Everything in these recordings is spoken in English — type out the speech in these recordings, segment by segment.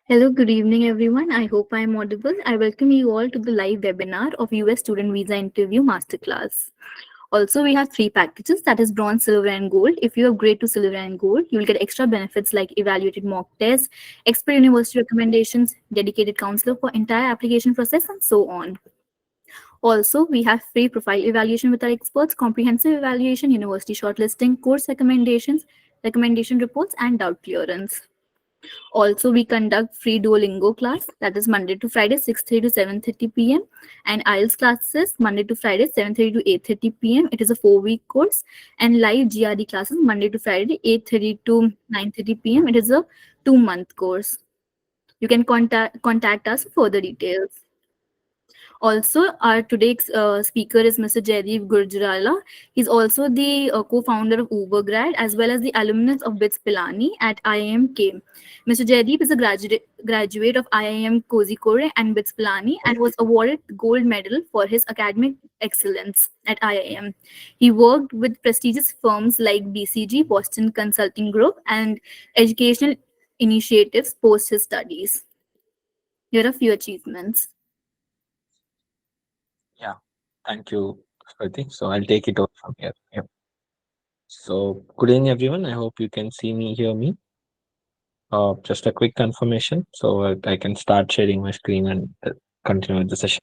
Hello, good evening, everyone. I hope I am audible. I welcome you all to the live webinar of US Student Visa Interview Masterclass. Also, we have three packages, that is bronze, silver, and gold. If you upgrade to silver and gold, you will get extra benefits like evaluated mock tests, expert university recommendations, dedicated counselor for entire application process, and so on. Also, we have free profile evaluation with our experts, comprehensive evaluation, university shortlisting, course recommendations, recommendation reports, and doubt clearance. Also, we conduct free Duolingo class, that is Monday to Friday, 6:30 to 7:30 p.m. and IELTS classes Monday to Friday, 7:30 to 8:30 p.m. It is a 4-week course, and live GRD classes Monday to Friday, 8:30 to 9:30 p.m. It is a 2-month course. You can contact us for further details. Also, our today's speaker is Mr. Jaideep Gurjarala. He's also the co-founder of Ubergrad as well as the alumnus of BITS Pilani at IIM-K. Mr. Jaideep is a graduate of IIM Kozhikode and BITS Pilani and was awarded the gold medal for his academic excellence at IIM. He worked with prestigious firms like BCG, Boston Consulting Group, and educational initiatives post his studies. Here are a few achievements. Yeah, thank you, Swati. So I'll take it over from here. Yep. So good evening, everyone. I hope you can see me, hear me. Just a quick confirmation, so I can start sharing my screen and continue with the session.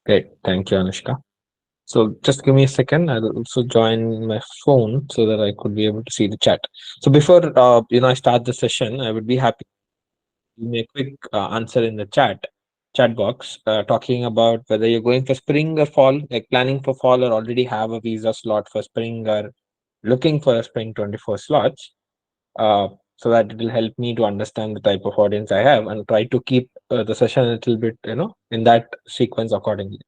Great, thank you, Anushka. So just give me a second. I'll also join my phone so that I could be able to see the chat. So before I start the session, I would be happy to give me a quick answer in the chat box, talking about whether you're going for spring or fall, like planning for fall, or already have a visa slot for spring, or looking for a spring 24 slots, so that it will help me to understand the type of audience I have and try to keep the session a little bit, in that sequence accordingly.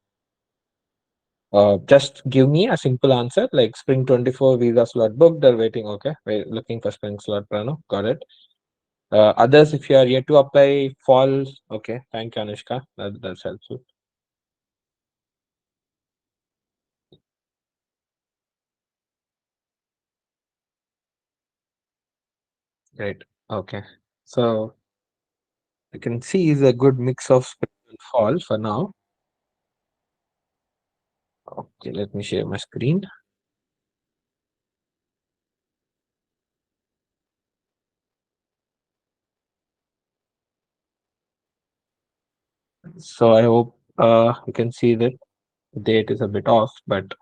Just give me a simple answer like spring 24 visa slot booked or waiting. Okay, we're looking for spring slot, Prano. Got it. Others, if you are yet to apply fall, okay. Thank you, Anushka. That's helpful. Great. Okay. So you can see is a good mix of spring and fall for now. Okay, let me share my screen. So I hope you can see that the date is a bit off, but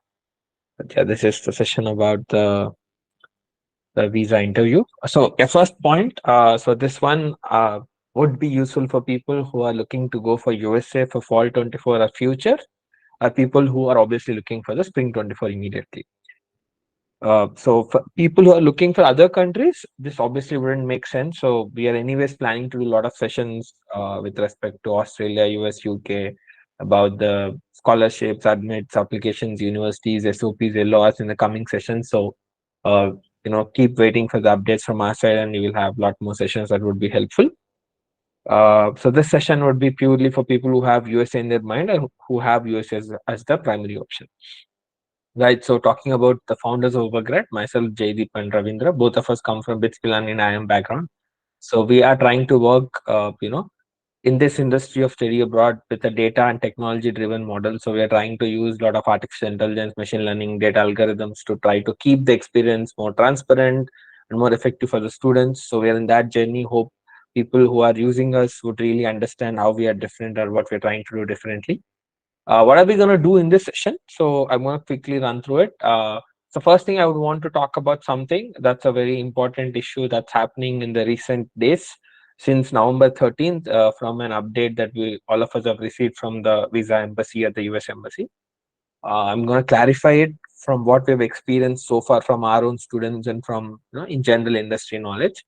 yeah, this is the session about the visa interview. So, a first point. So this one would be useful for people who are looking to go for USA for fall 24 or future, or people who are obviously looking for the spring 24 immediately. So for people who are looking for other countries, this obviously wouldn't make sense. So we are anyways planning to do a lot of sessions with respect to Australia, US, UK, about the scholarships, admits, applications, universities, SOPs, LORs in the coming sessions. So uh, keep waiting for the updates from our side, and you will have a lot more sessions that would be helpful. So this session would be purely for people who have USA in their mind and who have USA as the primary option. Right. So talking about the founders of Ubergrad, myself, Jaydeep and Ravindra, both of us come from Bitskilan in IIM background. So we are trying to work, in this industry of study abroad with a data and technology driven model. So we are trying to use a lot of artificial intelligence, machine learning, data algorithms to try to keep the experience more transparent and more effective for the students. So we are in that journey. Hope people who are using us would really understand how we are different or what we're trying to do differently. What are we going to do in this session? So I'm going to quickly run through it. So first thing I would want to talk about something that's a very important issue that's happening in the recent days since November 13th, from an update that we all of us have received from the visa embassy at the US embassy. I'm going to clarify it from what we've experienced so far from our own students and from in general industry knowledge.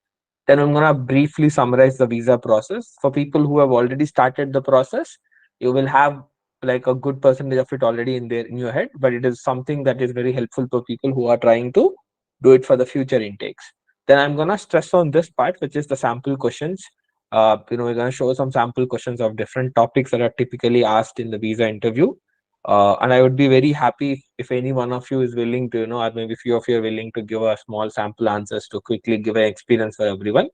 Then I'm going to briefly summarize the visa process for people who have already started the process. You will have like a good percentage of it already in your head, but it is something that is very helpful for people who are trying to do it for the future intakes. Then I'm going to stress on this part, which is the sample questions. We're going to show some sample questions of different topics that are typically asked in the visa interview. And I would be very happy if any one of you is willing to, or maybe few of you are willing to give a small sample answers to quickly give an experience for everyone.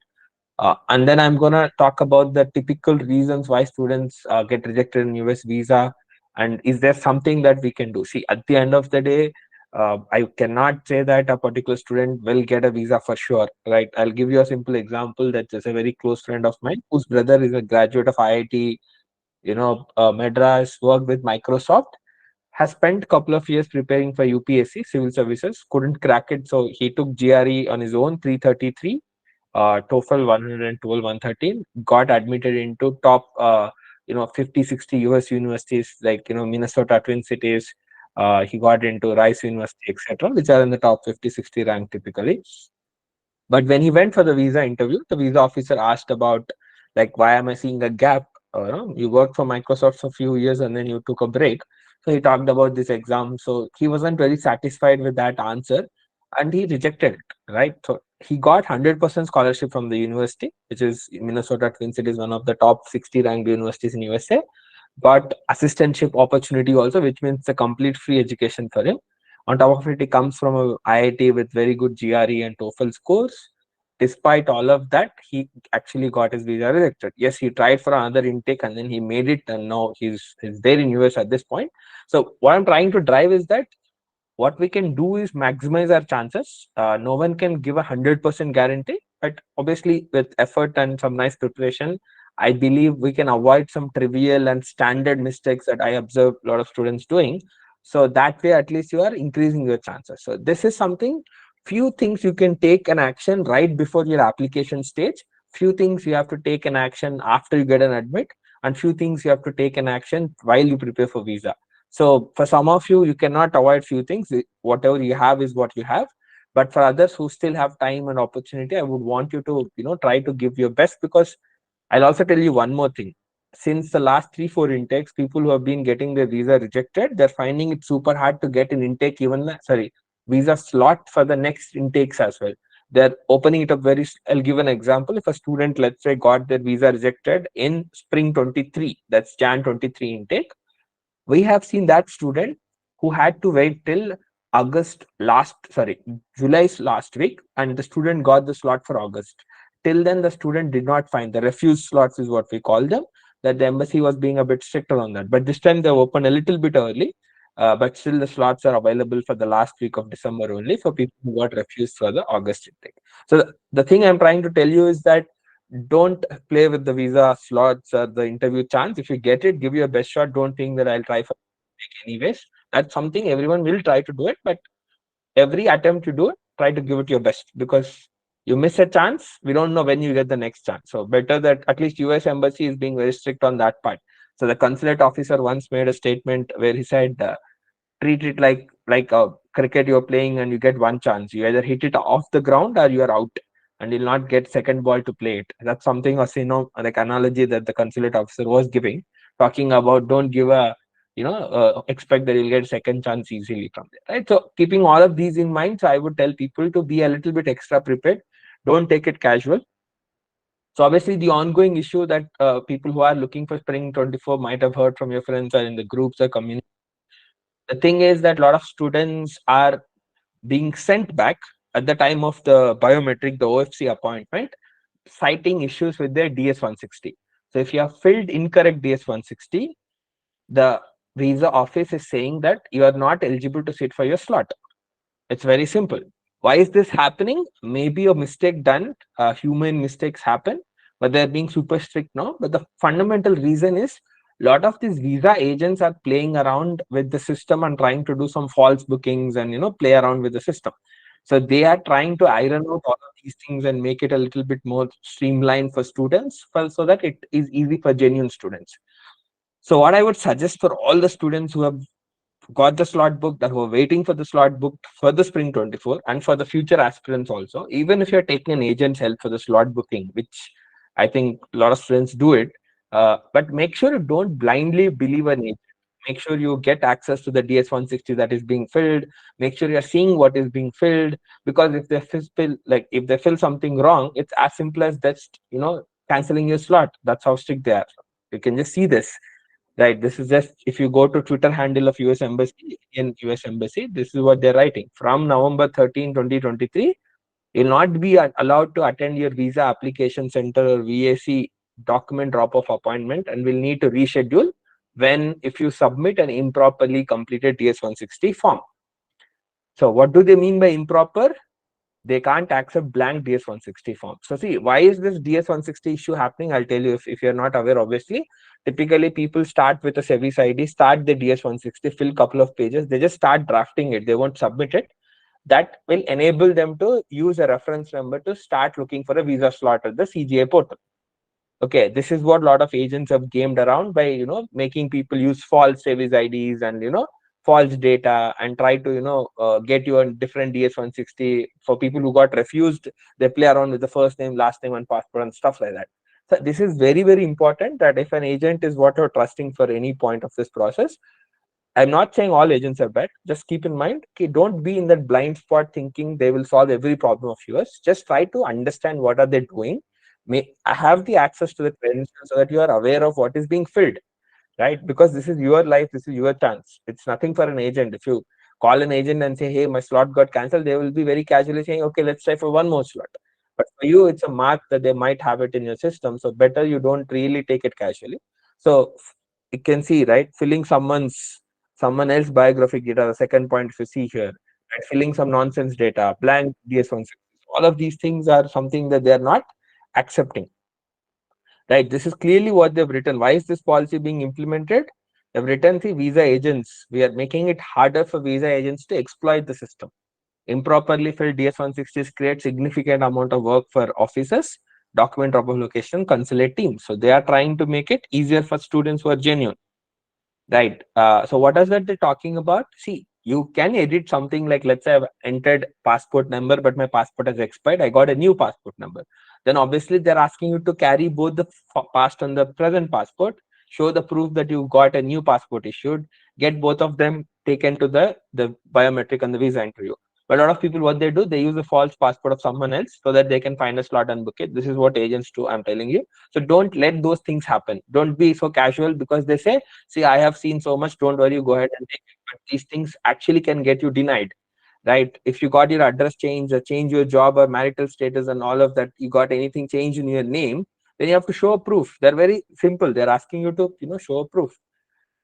And then I'm gonna talk about the typical reasons why students get rejected in US visa, and is there something that we can do? See, at the end of the day, I cannot say that a particular student will get a visa for sure, right? I'll give you a simple example. That is a very close friend of mine whose brother is a graduate of IIT, Madras, worked with Microsoft, has spent couple of years preparing for UPSC civil services, couldn't crack it, so he took GRE on his own, 333, TOEFL 112, 113, got admitted into top 50, 60 US universities like Minnesota Twin Cities. He got into Rice University, etc., which are in the top 50, 60 rank typically. But when he went for the visa interview, the visa officer asked about, like, why am I seeing a gap? You worked for Microsoft for a few years and then you took a break. So he talked about this exam. So he wasn't very satisfied with that answer and he rejected it, right? So he got 100% scholarship from the university, which is Minnesota Twin Cities, one of the top 60 ranked universities in USA. Got assistantship opportunity also, which means a complete free education for him. On top of it, he comes from a IIT with very good GRE and TOEFL scores. Despite all of that, he actually got his visa rejected. Yes, he tried for another intake and then he made it, and now he's there in US at this point. So what I'm trying to drive is that what we can do is maximize our chances. No one can give 100% guarantee, but obviously with effort and some nice preparation, I believe we can avoid some trivial and standard mistakes that I observe a lot of students doing. So that way, at least you are increasing your chances. So this is something, few things you can take an action right before your application stage, few things you have to take an action after you get an admit, and few things you have to take an action while you prepare for visa. So for some of you, you cannot avoid few things. Whatever you have is what you have. But for others who still have time and opportunity, I would want you to, try to give your best, because I'll also tell you one more thing. Since the last 3, 4 intakes, people who have been getting their visa rejected, they're finding it super hard to get an intake, visa slot for the next intakes as well. They're opening it up I'll give an example. If a student, let's say, got their visa rejected in spring 23, that's Jan 23 intake, we have seen that student who had to wait till July's last week, and the student got the slot for August. Till then, the student did not find the refused slots, is what we call them. That the embassy was being a bit stricter on that. But this time they opened a little bit early, but still the slots are available for the last week of December only for people who got refused for the August intake. So the thing I'm trying to tell you is that don't play with the visa slots or the interview chance. If you get it, give your best shot. Don't think that I'll try for it anyways. That's something everyone will try to do it, but every attempt you do it, try to give it your best, because you miss a chance, we don't know when you get the next chance. So better that, at least US embassy is being very strict on that part. So the consulate officer once made a statement where he said, treat it like a cricket you're playing and you get one chance. You either hit it off the ground or you are out, and you'll not get second ball to play it. That's something, or like analogy that the consulate officer was giving, talking about don't give a expect that you'll get second chance easily from there, right? So keeping all of these in mind, so I would tell people to be a little bit extra prepared. Don't take it casual. So obviously the ongoing issue that people who are looking for spring 24 might have heard from your friends or in the groups or community. The thing is that a lot of students are being sent back at the time of the biometric, the OFC appointment, citing issues with their DS 160. So if you have filled incorrect DS 160, the visa office is saying that you are not eligible to sit for your slot. It's very simple. Why is this happening? Maybe a mistake done, human mistakes happen, but they're being super strict now. But the fundamental reason is a lot of these visa agents are playing around with the system and trying to do some false bookings and play around with the system. So they are trying to iron out all of these things and make it a little bit more streamlined for students, so that it is easy for genuine students. So what I would suggest for all the students who have got the slot booked, that were waiting for the slot booked for the spring 24, and for the future aspirants also, even if you're taking an agent's help for the slot booking, which I think a lot of students do it, but make sure you don't blindly believe an agent. Make sure you get access to the DS 160 that is being filled. Make sure you're seeing what is being filled, because if if they fill something wrong, it's as simple as just canceling your slot. That's how strict they are. You can just see this. Right. This is just, if you go to Twitter handle of US Embassy, in US Embassy, this is what they're writing. From November 13, 2023, You'll not be allowed to attend your visa application center or VAC document drop-off appointment, and will need to reschedule when if you submit an improperly completed DS-160 form. So what do they mean by improper? They can't accept blank DS-160 form. So see, why is this DS-160 issue happening? I'll tell you if you're not aware, obviously. Typically, people start with a SEVIS ID, start the DS-160, fill couple of pages. They just start drafting it. They won't submit it. That will enable them to use a reference number to start looking for a visa slot at the CGA portal. Okay, this is what a lot of agents have gamed around by, making people use false SEVIS IDs and, false data, and try to, get you a different DS-160. For people who got refused, they play around with the first name, last name, and passport and stuff like that. So this is very, very important, that if an agent is what you're trusting for any point of this process, I'm not saying all agents are bad. Just keep in mind, okay, don't be in that blind spot thinking they will solve every problem of yours. Just try to understand what are they doing. May I have the access to the credentials so that you are aware of what is being filled, right? Because this is your life, this is your chance. It's nothing for an agent. If you call an agent and say, hey, my slot got cancelled, they will be very casually saying, okay, let's try for one more slot. But for you, it's a mark that they might have it in your system. So better you don't really take it casually. So you can see, right, filling someone else biographic data, the second point if you see here, right, filling some nonsense data, blank DS-160. All of these things are something that they are not accepting. Right, this is clearly what they've written. Why is this policy being implemented? They've written, see, visa agents, we are making it harder for visa agents to exploit the system. Improperly filled DS-160s create significant amount of work for officers, document drop off location, consulate teams. So they are trying to make it easier for students who are genuine. Right. So what is that they're talking about? See, you can edit something like, let's say I've entered passport number, but my passport has expired. I got a new passport number. Then obviously they're asking you to carry both the past and the present passport, show the proof that you got a new passport issued, get both of them taken to the biometric and the visa interview. But a lot of people, what they do, they use a false passport of someone else so that they can find a slot and book it. This is what agents do, I'm telling you. So don't let those things happen. Don't be so casual because they say, see, I have seen so much, don't worry, go ahead and take it. But these things actually can get you denied, right? If you got your address changed or change your job or marital status and all of that, you got anything changed in your name, then you have to show a proof. They're very simple. They're asking you to, show a proof.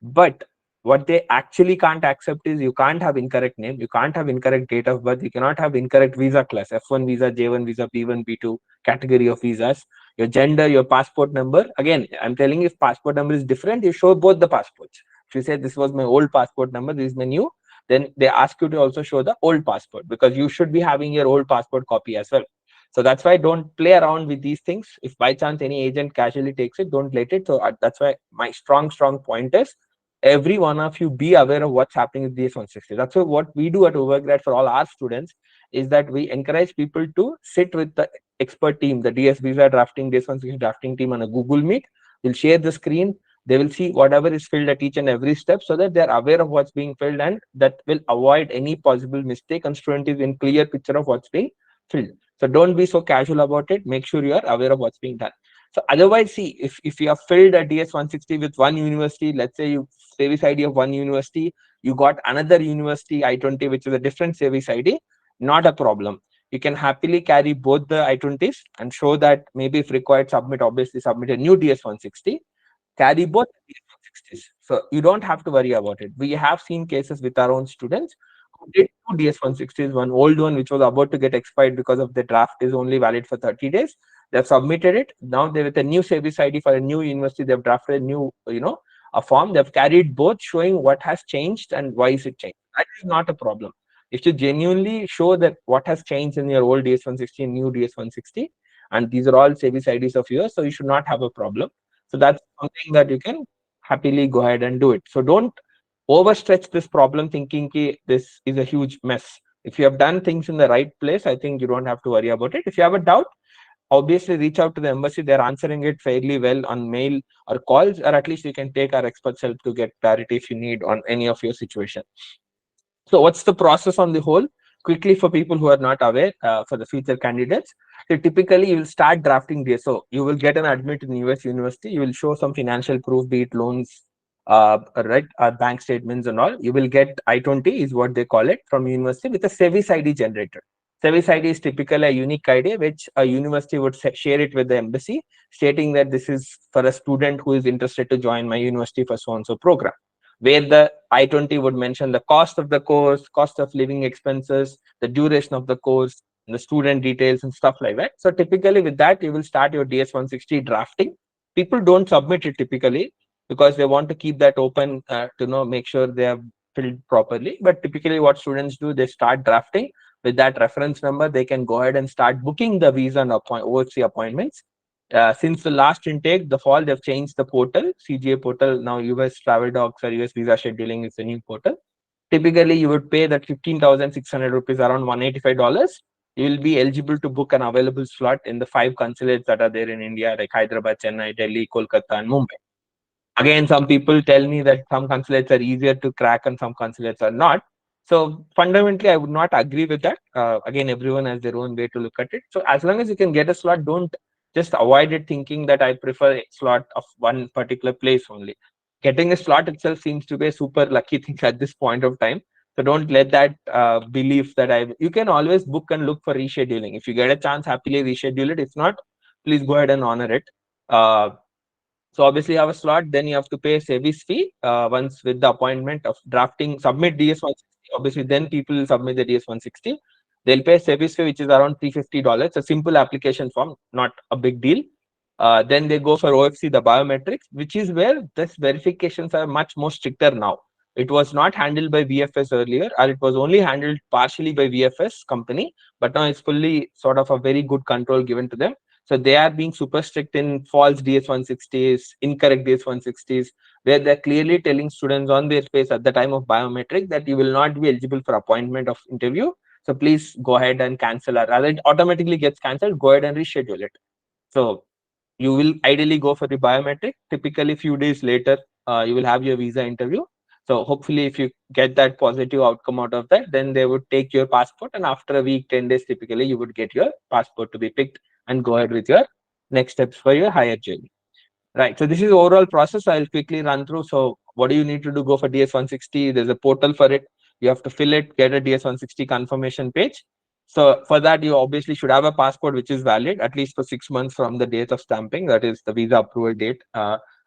But what they actually can't accept is you can't have incorrect name, you can't have incorrect date of birth, you cannot have incorrect visa class, F1 visa, J1 visa, B1, B2 category of visas, your gender, your passport number. Again, I'm telling you, if passport number is different, you show both the passports. If you say this was my old passport number, this is my new, then they ask you to also show the old passport, because you should be having your old passport copy as well. So that's why don't play around with these things. If by chance any agent casually takes it, don't let it. So that's why my strong point is, every one of you be aware of what's happening with DS-160. That's what we do at Ubergrad for all our students, is that we encourage people to sit with the expert team, the DS visa drafting, DS-160 drafting team on a Google Meet. We'll share the screen. They will see whatever is filled at each and every step, so that they're aware of what's being filled, and that will avoid any possible mistake, and student is in clear picture of what's being filled. So don't be so casual about it. Make sure you are aware of what's being done. So otherwise, see, if you have filled a DS-160 with one university, let's say you SEVIS ID of one university, you got another university I-20, which is a different SEVIS ID, not a problem. You can happily carry both the I-20s and show that, maybe if required, obviously submit a new DS-160, carry both DS-160s. So you don't have to worry about it. We have seen cases with our own students who did two DS-160s, one old one which was about to get expired because of the draft is only valid for 30 days. They've submitted it. Now they, with a new SEVIS ID for a new university, they've drafted a new, a form. They've carried both, showing what has changed and why is it changed. That is not a problem. If you genuinely show that what has changed in your old DS-160 and new DS-160, and these are all SEVIS IDs of yours, so you should not have a problem. So that's something that you can happily go ahead and do it. So don't overstretch this problem thinking this is a huge mess. If you have done things in the right place, I think you don't have to worry about it. If you have a doubt, obviously reach out to the embassy. They're answering it fairly well on mail or calls, or at least you can take our experts help to get clarity if you need on any of your situation. So what's the process on the whole? Quickly, for people who are not aware, for the future candidates, so typically you will start drafting this. So you will get an admit in US university. You will show some financial proof, be it loans, right, bank statements and all. You will get I-20 is what they call it from university with a SEVIS ID generator. SEVIS ID is typically a unique ID which a university would share it with the embassy, stating that this is for a student who is interested to join my university for so and so program. Where the I-20 would mention the cost of the course, cost of living expenses, the duration of the course, the student details and stuff like that. So typically with that, you will start your DS-160 drafting. People don't submit it typically because they want to keep that open to make sure they have filled properly. But typically what students do, they start drafting. With that reference number, they can go ahead and start booking the visa and OFC appointments. Since the last intake, the fall, they've changed the portal, CGA portal. Now US Travel Docs or US Visa Scheduling is the new portal. Typically, you would pay that 15,600 rupees, around $185. You will be eligible to book an available slot in the 5 consulates that are there in India, like Hyderabad, Chennai, Delhi, Kolkata, and Mumbai. Again, some people tell me that some consulates are easier to crack and some consulates are not. So fundamentally, I would not agree with that. Again, everyone has their own way to look at it. So as long as you can get a slot, don't just avoid it thinking that I prefer a slot of one particular place only. Getting a slot itself seems to be a super lucky thing at this point of time. So don't let that belief that you can always book and look for rescheduling. If you get a chance, happily reschedule it. If not, please go ahead and honor it. So obviously you have a slot, then you have to pay SEVIS fee once with the appointment of drafting, submit DS-160. Obviously, then people will submit the DS-160. They'll pay SEVIS fee, which is around $350. A simple application form, not a big deal. Then they go for OFC, the biometrics, which is where this verifications are much more stricter now. It was not handled by VFS earlier, or it was only handled partially by VFS company, but now it's fully sort of a very good control given to them. So they are being super strict in false DS-160s, incorrect DS-160s, where they're clearly telling students on their face at the time of biometric that you will not be eligible for appointment of interview. So please go ahead and cancel, or rather it automatically gets cancelled. Go ahead and reschedule it. So you will ideally go for the biometric. Typically, few days later, you will have your visa interview. So hopefully, if you get that positive outcome out of that, then they would take your passport, and after a week, 10 days, typically, you would get your passport to be picked and go ahead with your next steps for your higher journey. Right. So this is overall process. I'll quickly run through. So what do you need to do? Go for DS-160. There's a portal for it. You have to fill it, get a DS-160 confirmation page. So for that, you obviously should have a passport which is valid at least for 6 months from the date of stamping. That is the visa approval date.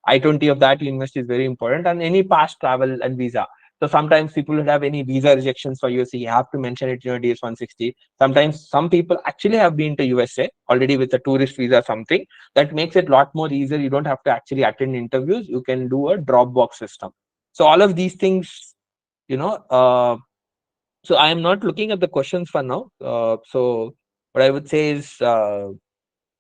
I-20 of that university is very important, and any past travel and visa. So sometimes people would have any visa rejections for USA. You have to mention it in your DS-160. Sometimes some people actually have been to USA already with a tourist visa, something that makes it a lot more easier. You don't have to actually attend interviews. You can do a Dropbox system. So all of these things, you know, so I am not looking at the questions for now. So what I would say is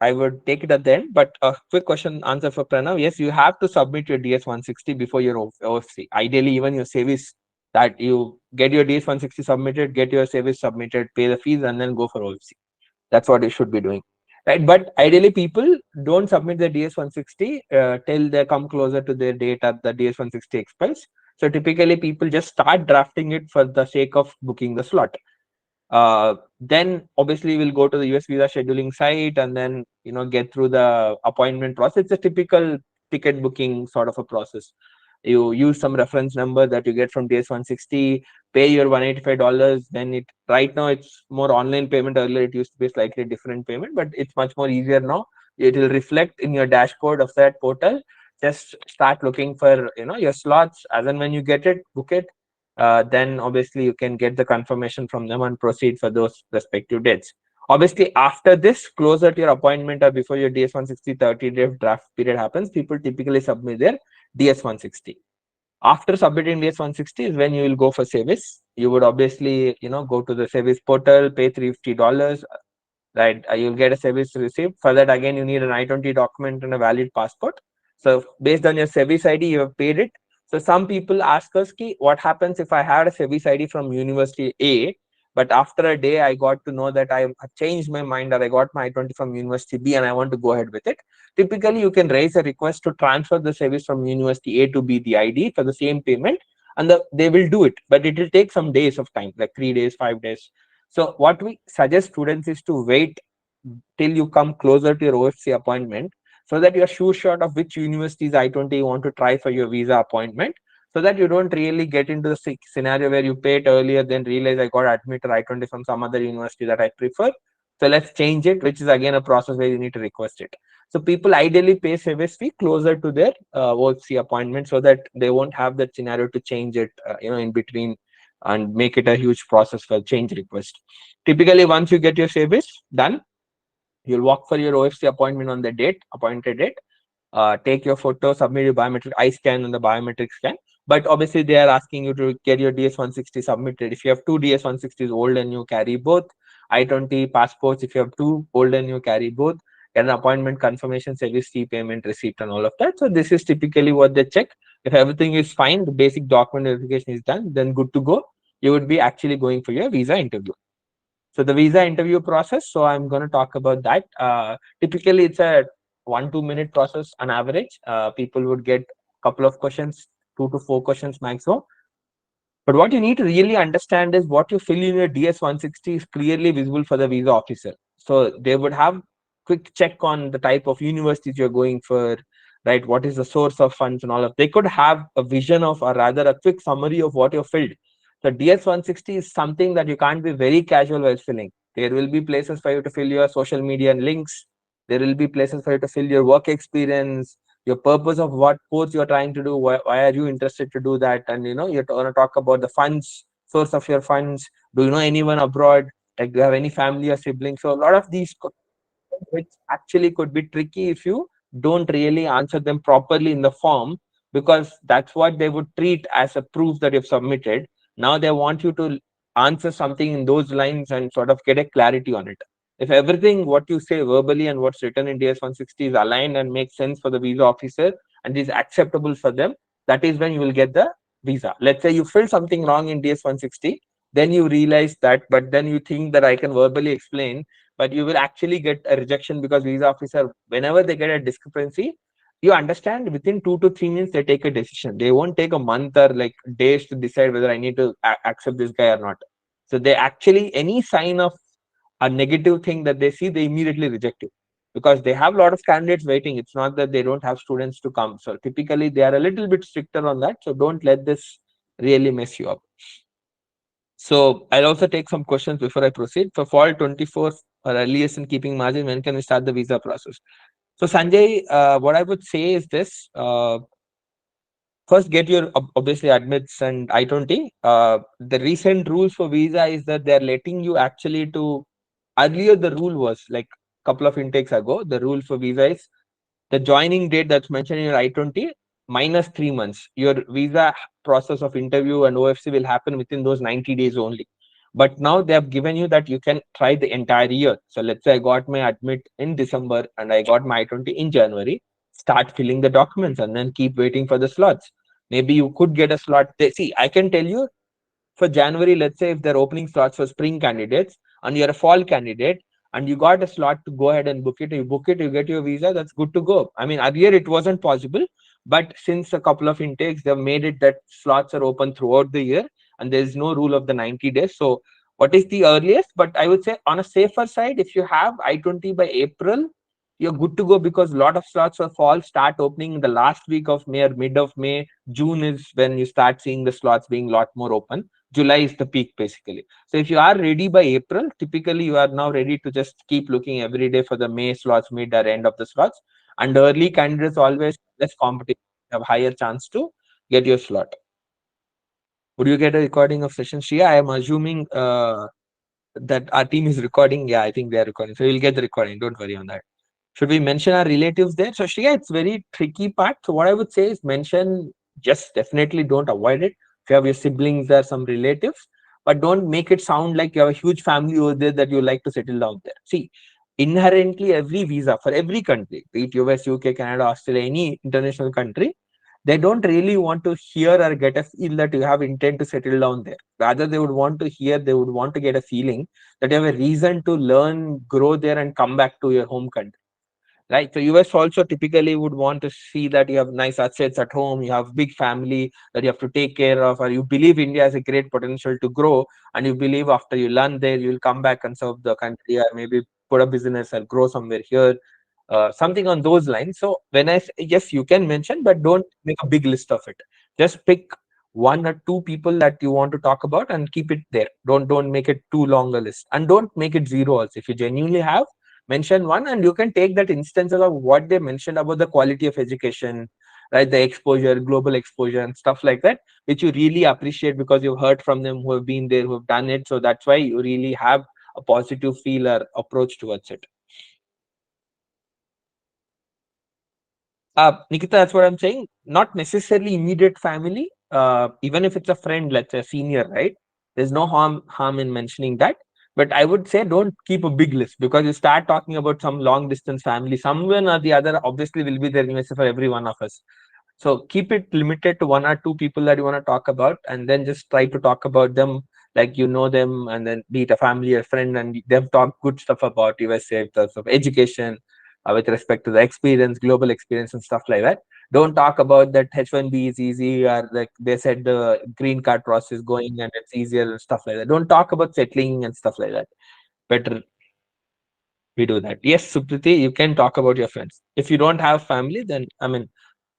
I would take it at the end. But a quick question answer for Pranav. Yes, you have to submit your DS-160 before your OFC. Ideally, even your SEVIS, that you get your DS-160 submitted, get your SEVIS submitted, pay the fees, and then go for OFC. That's what you should be doing, right? But ideally, people don't submit the DS-160 till they come closer to their date at the DS-160 expires. So typically, people just start drafting it for the sake of booking the slot. Then obviously we'll go to the US visa scheduling site and then get through the appointment process. It's a typical ticket booking sort of a process. You use some reference number that you get from DS-160, pay your $185. Then right now it's more online payment. Earlier it used to be slightly different payment, but it's much more easier now. It will reflect in your dashboard of that portal. Just start looking for your slots, as and when you get it, book it. Then obviously you can get the confirmation from them and proceed for those respective dates. Obviously, after this, closer to your appointment or before your DS-160 30-day draft period happens, people typically submit their DS-160. After submitting DS-160 is when you will go for SEVIS. You would obviously, go to the SEVIS portal, pay $350, right? You'll get a SEVIS receipt. For that, again, you need an I-20 document and a valid passport. So based on your SEVIS ID, you have paid it. So some people ask us, what happens if I had a SEVIS ID from University A, but after a day, I got to know that I changed my mind, or I got my I-20 from University B and I want to go ahead with it. Typically, you can raise a request to transfer the SEVIS from University A to B, the ID, for the same payment, and they will do it. But it will take some days of time, like 3 days, 5 days. So what we suggest students is to wait till you come closer to your OFC appointment, so that you're sure shot of which university's I-20 you want to try for your visa appointment. so that you don't really get into the scenario where you paid earlier, then realize I got admitted I-20 from some other university that I prefer. So let's change it, which is again a process where you need to request it. So people ideally pay SEVIS fee closer to their OFC appointment so that they won't have that scenario to change it, in between and make it a huge process for change request. Typically, once you get your SEVIS done, you'll walk for your OFC appointment on the appointed date, take your photo, submit your biometric eye scan and the biometric scan. But obviously, they are asking you to get your DS-160 submitted. If you have two DS-160s old and you carry both, I-20 passports, if you have two old and you carry both, and appointment confirmation, service fee payment receipt, and all of that. So this is typically what they check. If everything is fine, the basic document verification is done, then good to go. You would be actually going for your visa interview. So the visa interview process, so I'm going to talk about that. Typically, it's a 1-2 minute process on average. People would get a couple of questions, 2 to 4 questions maximum. But what you need to really understand is what you fill in your DS-160 is clearly visible for the visa officer. So they would have quick check on the type of universities you're going for, right? What is the source of funds and all of. They could have a vision of, or rather a quick summary of what you filled. So DS-160 is something that you can't be very casual while filling. There will be places for you to fill your social media and links. There will be places for you to fill your work experience, your purpose of what course you're trying to do, why are you interested to do that, and you're going to talk about the funds, source of your funds. Do you know anyone abroad? Like, do you have any family or siblings? So a lot of these which actually could be tricky if you don't really answer them properly in the form, because that's what they would treat as a proof that you've submitted. Now they want you to answer something in those lines and sort of get a clarity on it. If everything what you say verbally and what's written in DS-160 is aligned and makes sense for the visa officer and is acceptable for them, that is when you will get the visa. Let's say you filled something wrong in DS-160, then you realize that, but then you think that I can verbally explain, but you will actually get a rejection, because visa officer, whenever they get a discrepancy, you understand within 2 to 3 minutes they take a decision. They won't take a month or like days to decide whether I need to accept this guy or not. So they actually, any sign of a negative thing that they see, they immediately reject it, because they have a lot of candidates waiting. It's not that they don't have students to come. So typically they are a little bit stricter on that. So don't let this really mess you up. So I'll also take some questions before I proceed. For fall 24 or earliest in keeping margin, when can we start the visa process? So Sanjay, what I would say is this. First, get your obviously admits and I-20. The recent rules for visa is that they're letting you actually to, earlier the rule was like a couple of intakes ago, the rule for visa is the joining date that's mentioned in your I-20 minus 3 months. Your visa process of interview and OFC will happen within those 90 days only. But now they have given you that you can try the entire year. So let's say I got my admit in December and I got my I-20 in January. Start filling the documents and then keep waiting for the slots. Maybe you could get a slot. See, I can tell you for January, let's say if they're opening slots for spring candidates and you're a fall candidate and you got a slot to go ahead and book it, you get your visa, that's good to go. I mean, earlier it wasn't possible, but since a couple of intakes, they've made it that slots are open throughout the year and there's no rule of the 90 days. So what is the earliest? But I would say on a safer side, if you have I-20 by April, you're good to go, because a lot of slots for fall start opening in the last week of May or mid of May. June is when you start seeing the slots being a lot more open. July is the peak basically. So if you are ready by April, typically you are now ready to just keep looking every day for the May slots, mid or end of the slots. And early candidates always less competition, have higher chance to get your slot. Would you get a recording of session, Shia? I am assuming that our team is recording. Yeah, I think they are recording. So you'll get the recording. Don't worry on that. Should we mention our relatives there? So Shreya, it's very tricky part. So what I would say is mention, just definitely don't avoid it. If you have your siblings there, some relatives, but don't make it sound like you have a huge family over there that you like to settle down there. See, inherently every visa for every country, be it US, UK, Canada, Australia, any international country, they don't really want to hear or get a feel that you have intent to settle down there. Rather, they would want to hear, they would want to get a feeling that you have a reason to learn, grow there, and come back to your home country. Right. So US also typically would want to see that you have nice assets at home, you have big family that you have to take care of, or you believe India has a great potential to grow, and you believe after you learn there, you will come back and serve the country, or maybe put a business or grow somewhere here, something on those lines. So when I say, yes, you can mention, but don't make a big list of it. Just pick one or two people that you want to talk about and keep it there. Don't make it too long a list, and don't make it zero also. If you genuinely have, mention one, and you can take that instances of what they mentioned about the quality of education, right, the exposure, global exposure and stuff like that, which you really appreciate because you've heard from them who have been there, who have done it. So that's why you really have a positive feel or approach towards it. Nikita, that's what I'm saying. Not necessarily immediate family. Even if it's a friend, let's say a senior, right? There's no harm in mentioning that. But I would say don't keep a big list, because you start talking about some long distance family, someone or the other obviously will be there for every one of us. So keep it limited to one or two people that you want to talk about, and then just try to talk about them like you know them, and then be it a family or friend, and they've talked good stuff about USA in terms of education, with respect to the experience, global experience, and stuff like that. Don't talk about that H1B is easy, or like they said the green card process going and it's easier and stuff like that. Don't talk about settling and stuff like that. Better we do that. Yes, Supriti, you can talk about your friends. If you don't have family, then I mean,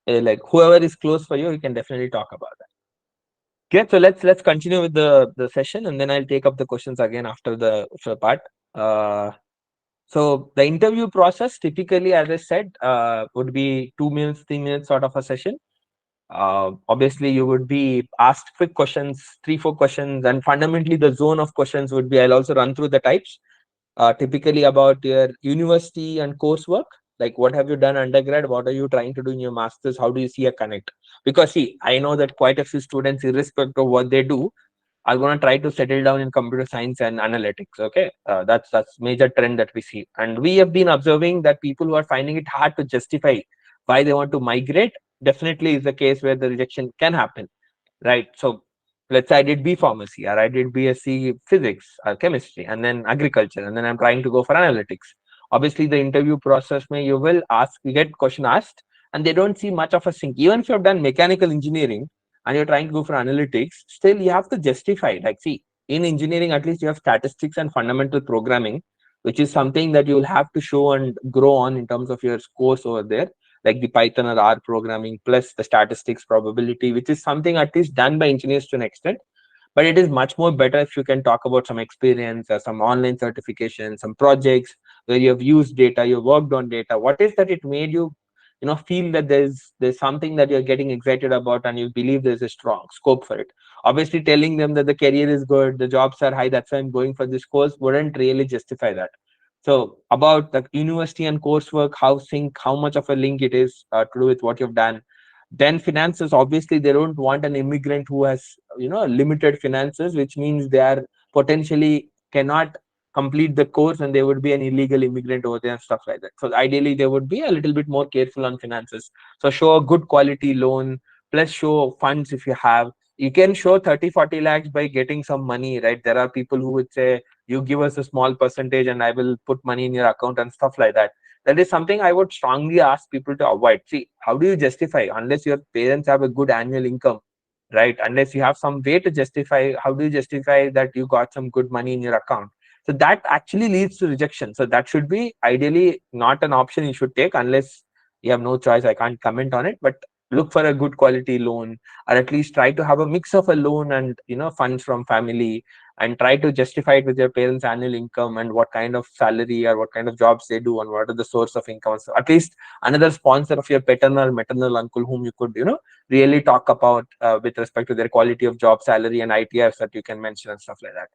like whoever is close for you, you can definitely talk about that. Okay, so let's continue with the session, and then I'll take up the questions again after the part. Uh, so the interview process typically, as I said, would be 2 minutes, 3 minutes sort of a session. Obviously, you would be asked quick questions, 3, 4 questions, and fundamentally the zone of questions would be. I'll also run through the types. Typically about your university and coursework, like what have you done undergrad, what are you trying to do in your masters, how do you see a connect? Because see, I know that quite a few students, irrespective of what they do, are going to try to settle down in computer science and analytics. Okay, that's major trend that we see, and we have been observing that people who are finding it hard to justify why they want to migrate definitely is the case where the rejection can happen, right? So let's say I did B pharmacy, or I did BSc physics or chemistry, and then agriculture, and then I'm trying to go for analytics. Obviously, the interview process may you will ask, you get question asked, and they don't see much of a sync. Even if you've done mechanical engineering and you're trying to go for analytics, still you have to justify. Like, see, in engineering, at least you have statistics and fundamental programming, which is something that you will have to show and grow on in terms of your course over there, like the Python or R programming plus the statistics probability, which is something at least done by engineers to an extent. But it is much more better if you can talk about some experience or some online certification, some projects where you have used data, you worked on data. What is that it made you, feel that there's something that you're getting excited about and you believe there's a strong scope for it. Obviously, telling them that the career is good, the jobs are high, that's why I'm going for this course, wouldn't really justify that. So about the university and coursework, how much of a link it is to do with what you've done. Then finances, obviously they don't want an immigrant who has limited finances, which means they are potentially cannot complete the course and they would be an illegal immigrant over there and stuff like that. So ideally they would be a little bit more careful on finances. So show a good quality loan, plus show funds if you have. You can show 30-40 lakhs by getting some money, right? There are people who would say, you give us a small percentage and I will put money in your account and stuff like that. That is something I would strongly ask people to avoid. See, how do you justify, unless your parents have a good annual income, right? Unless you have some way to justify, how do you justify that you got some good money in your account? So that actually leads to rejection. So that should be ideally not an option you should take unless you have no choice. I can't comment on it, but look for a good quality loan, or at least try to have a mix of a loan and funds from family, and try to justify it with your parents' annual income and what kind of salary or what kind of jobs they do and what are the source of income. So at least another sponsor of your paternal maternal uncle whom you could really talk about with respect to their quality of job, salary, and ITRs that you can mention and stuff like that.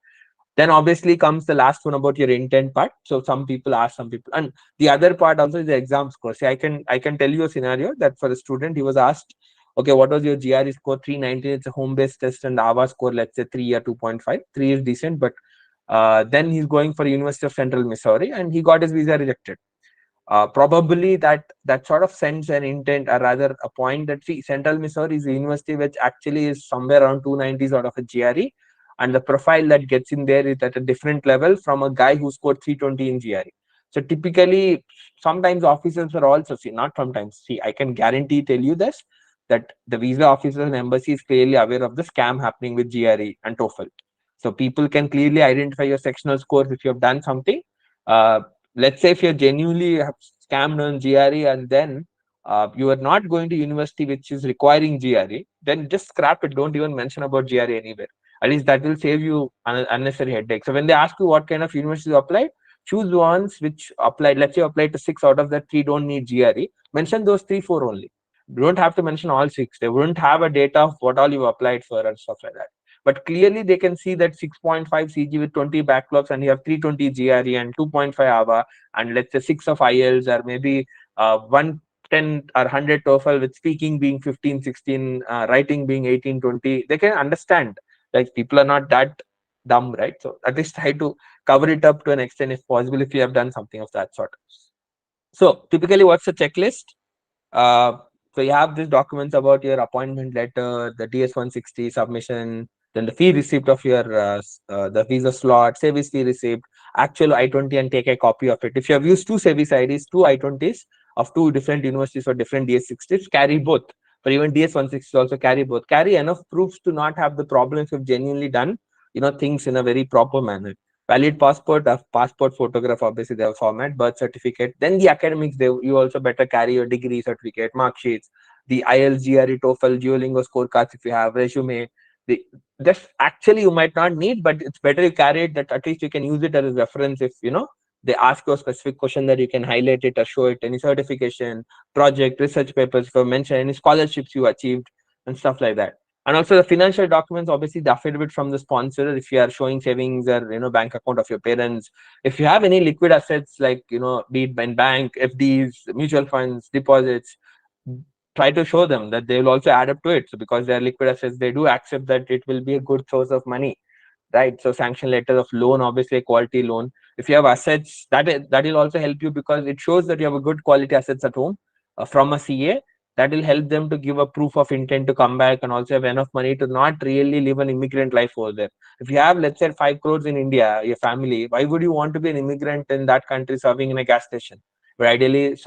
Then obviously comes the last one about your intent part. So some people ask, some people, and the other part also is the exam score. See, I can tell you a scenario that for a student, he was asked, okay, what was your GRE score? 319. It's a home-based test, and AVA score, let's say 3 or 2.5. 3 is decent, but then he's going for University of Central Missouri, and he got his visa rejected. Probably that sort of sends an intent, or rather a point that, see, Central Missouri is a university which actually is somewhere around 290 sort of a GRE, and the profile that gets in there is at a different level from a guy who scored 320 in GRE. So typically, sometimes officers are also, see, not sometimes, see, I can guarantee tell you this, that the visa officers and embassy is clearly aware of the scam happening with GRE and TOEFL. So people can clearly identify your sectional scores if you have done something. Uh, let's say if you're genuinely have scammed on GRE and then you are not going to university which is requiring GRE, then just scrap it. Don't even mention about GRE anywhere. At least that will save you unnecessary headache. So when they ask you what kind of university you apply, choose ones which apply. Let's say you apply to 6, out of that 3 don't need GRE. Mention those 3, 4 only. You don't have to mention all 6. They wouldn't have a data of what all you applied for and stuff like that. But clearly they can see that 6.5 CG with 20 backlogs, and you have 320 GRE and 2.5 AVA, and let's say 6 of IELTS, or maybe 110 or 100 TOEFL, with speaking being 15, 16, writing being 18, 20. They can understand. Like, people are not that dumb, right? So at least try to cover it up to an extent if possible, if you have done something of that sort. So typically, what's the checklist? Uh, so you have these documents about your appointment letter, the DS-160 submission, then the fee receipt of your the visa slot, SEVIS fee receipt, actual I-20, and take a copy of it. If you have used 2 SEVIS IDs, 2 I-20s of 2 different universities or different DS-60s, carry both. For even DS-160 also carry both. Carry enough proofs to not have the problems if you've genuinely done things in a very proper manner. Valid passport, a passport photograph, obviously they have format, birth certificate. Then the academics, you also better carry your degree certificate, mark sheets, the IELTS, GRE, TOEFL, Duolingo scorecards if you have, resume. The this actually you might not need, but it's better you carry it, that at least you can use it as a reference if they ask you a specific question, that you can highlight it or show it. Any certification, project, research papers, if you mention any scholarships you achieved and stuff like that. And also the financial documents, obviously the affidavit from the sponsor, if you are showing savings or bank account of your parents. If you have any liquid assets, like be it in bank, FDs, mutual funds, deposits, try to show them that they will also add up to it. So because they are liquid assets, they do accept that it will be a good source of money, right? So sanction letter of loan, obviously a quality loan. If you have assets, that will also help you, because it shows that you have a good quality assets at home from a CA. That will help them to give a proof of intent to come back, and also have enough money to not really live an immigrant life over there. If you have, let's say, 5 crores in India, your family, why would you want to be an immigrant in that country serving in a gas station? But ideally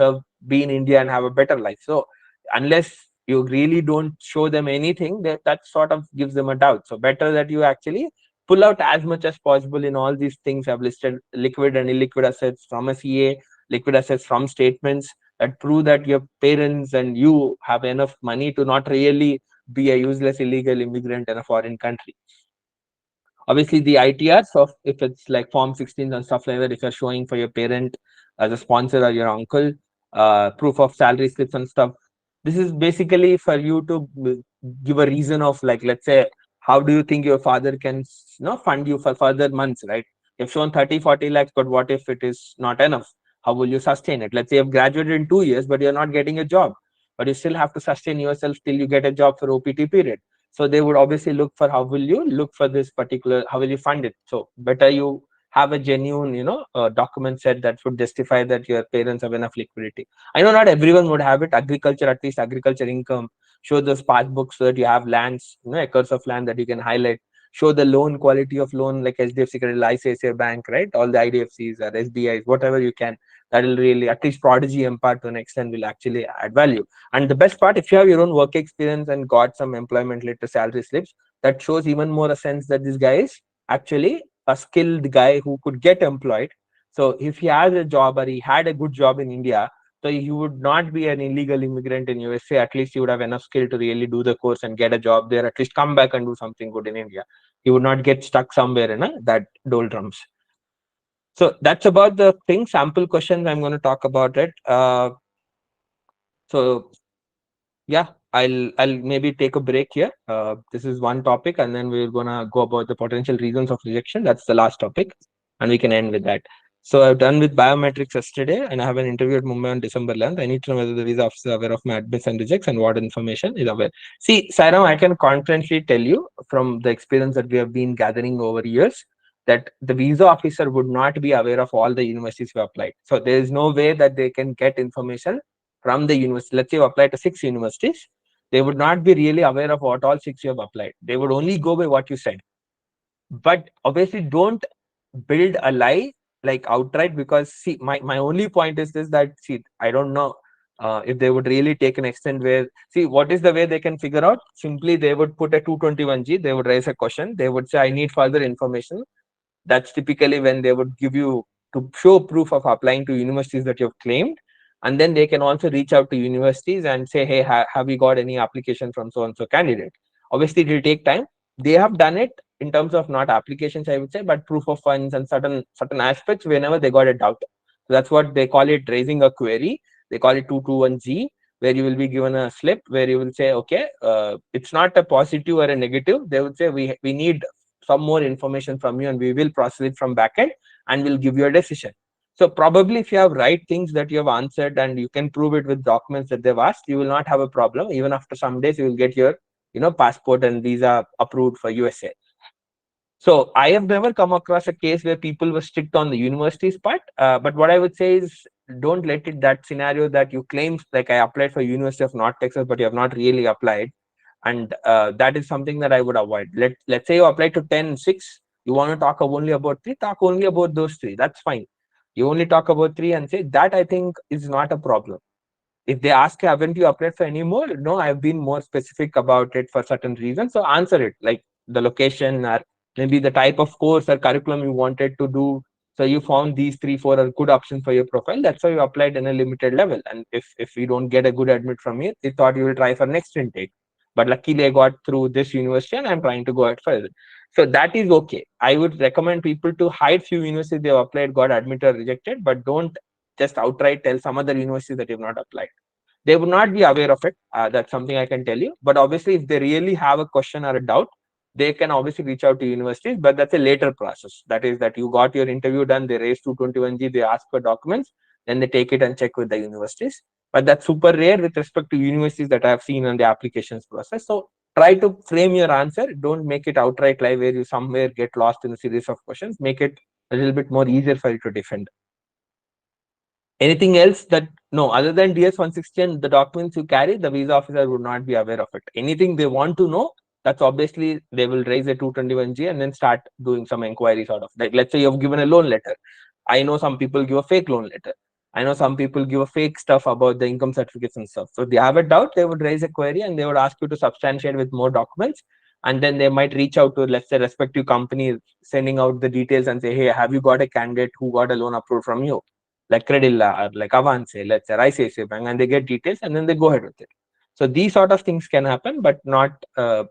be in India and have a better life. So unless you really don't show them anything, that sort of gives them a doubt. So better that you actually pull out as much as possible in all these things I've listed: liquid and illiquid assets from a CA, liquid assets from statements that prove that your parents and you have enough money to not really be a useless illegal immigrant in a foreign country. Obviously, the ITRs of, if it's like Form 16 and stuff like that, if you're showing for your parent as a sponsor or your uncle, proof of salary slips and stuff. This is basically for you to give a reason of, like, let's say, how do you think your father can fund you for further months, right? You've shown 30, 40 lakhs, but what if it is not enough? How will you sustain it? Let's say you've graduated in 2 years, but you're not getting a job, but you still have to sustain yourself till you get a job for OPT period. So they would obviously look for, how will you look for this particular, how will you fund it? So better you have a genuine document set that would justify that your parents have enough liquidity. I know not everyone would have it. Agriculture, at least agriculture income, show those passbooks so that you have lands, acres of land that you can highlight. Show the loan, quality of loan, like HDFC Credit, ICICI Bank, right? All the IDFCs or SBIs, whatever you can. That will really, at least Prodigy Empire to an extent, will actually add value. And the best part, if you have your own work experience and got some employment related salary slips, that shows even more a sense that this guy is actually a skilled guy who could get employed. So if he has a job, or he had a good job in India, so he would not be an illegal immigrant in USA. At least he would have enough skill to really do the course and get a job there, at least come back and do something good in India. He would not get stuck somewhere in that doldrums. So that's about the thing. Sample questions, I'm going to talk about it. So yeah, I'll maybe take a break here. This is one topic, and then we're gonna go about the potential reasons of rejection. That's the last topic, and we can end with that. So I've done with biometrics yesterday, and I have an interview at Mumbai on December 11th. I need to know whether the visa officer is aware of my admits and rejects, and what information is aware. See, Sairam, I can confidently tell you from the experience that we have been gathering over years, that the visa officer would not be aware of all the universities we applied. So there is no way that they can get information from the university. Let's say you apply to 6 universities, they would not be really aware of what all 6 you have applied. They would only go by what you said. But obviously, don't build a lie like outright, because see, my only point is this, that see, I don't know if they would really take an extent where, see, what is the way they can figure out? Simply, they would put a 221G, they would raise a question, they would say, I need further information. That's typically when they would give you to show proof of applying to universities that you've claimed. And then they can also reach out to universities and say, hey, have you got any application from so and so candidate? Obviously, it will take time. They have done it in terms of not applications, I would say, but proof of funds and certain aspects whenever they got a doubt. So that's what they call it, raising a query. They call it 221G, where you will be given a slip where you will say, okay, it's not a positive or a negative. They would say, we need some more information from you and we will process it from backend and we'll give you a decision. So probably if you have right things that you have answered and you can prove it with documents that they've asked, you will not have a problem. Even after some days, you will get your passport and visa approved for USA. So I have never come across a case where people were strict on the university's part. But what I would say is, don't let it that scenario that you claim like I applied for University of North Texas, but you have not really applied, and that is something that I would avoid. Let's say you apply to 10 6. You want to talk only about 3, talk only about those 3. That's fine. You only talk about 3 and say that, I think, is not a problem. If they ask, haven't you applied for any more? No, I've been more specific about it for certain reasons. So answer it, like the location or maybe the type of course or curriculum you wanted to do. So you found these 3 4 are good options for your profile. That's why you applied in a limited level. And if you don't get a good admit from it, you thought you will try for next intake. But luckily I got through this university and I'm trying to go out further. So that is okay. I would recommend people to hide few universities they've applied, got admitted or rejected, but don't just outright tell some other university that you've not applied. They would not be aware of it. That's something I can tell you. But obviously, if they really have a question or a doubt, they can obviously reach out to universities. But that's a later process. That is that you got your interview done, they raise 221G, they ask for documents, then they take it and check with the universities. But that's super rare with respect to universities that I have seen on the applications process. So try to frame your answer. Don't make it outright lie where you somewhere get lost in a series of questions. Make it a little bit more easier for you to defend. Anything else that no, other than DS 160 and the documents you carry, the visa officer would not be aware of it. Anything they want to know, that's obviously they will raise a 221G and then start doing some inquiry sort of. Like let's say you have given a loan letter. I know some people give a fake loan letter. I know some people give a fake stuff about the income certificates and stuff. So if they have a doubt, they would raise a query and they would ask you to substantiate with more documents. And then they might reach out to, let's say, respective companies, sending out the details and say, hey, have you got a candidate who got a loan approved from you? Like Credilla or like Avance, let's say ICICI Bank, and they get details and then they go ahead with it. So these sort of things can happen, but not,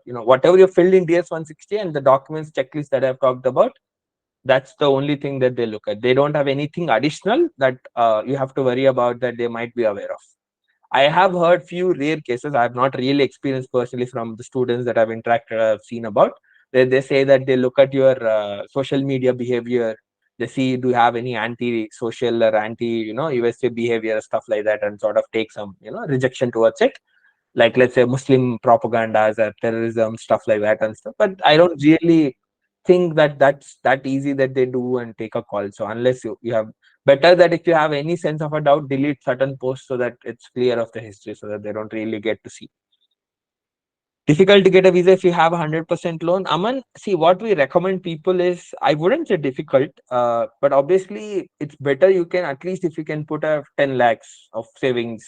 whatever you filled in DS 160 and the documents checklist that I've talked about, that's the only thing that they look at. They don't have anything additional that you have to worry about that they might be aware of. I have heard few rare cases. I have not really experienced personally from the students that I've interacted, I've seen about. They say that they look at your social media behavior. They see, do you have any anti-social or USA behavior, stuff like that, and sort of take some, rejection towards it. Like let's say Muslim propagandas or terrorism, stuff like that and stuff. But I don't really think that that's that easy that they do and take a call. So unless you have, better that if you have any sense of a doubt, delete certain posts so that it's clear of the history so that they don't really get to see. Difficult to get a visa if you have 100% loan. Aman, see, what we recommend people is, I wouldn't say difficult, but obviously it's better you can, at least if you can put a 10 lakhs of savings,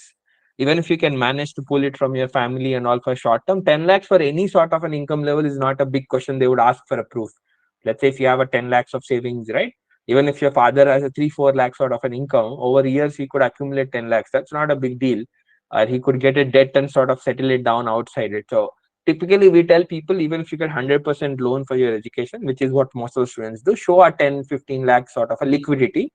even if you can manage to pull it from your family and all for short term, 10 lakhs for any sort of an income level is not a big question. They would ask for a proof. Let's say if you have a 10 lakhs of savings, right? Even if your father has a 3 4 lakhs sort of an income, over years he could accumulate 10 lakhs. That's not a big deal. He could get a debt and sort of settle it down outside it. So typically we tell people, even if you get 100% loan for your education, which is what most of the students do, show a 10 15 lakh sort of a liquidity,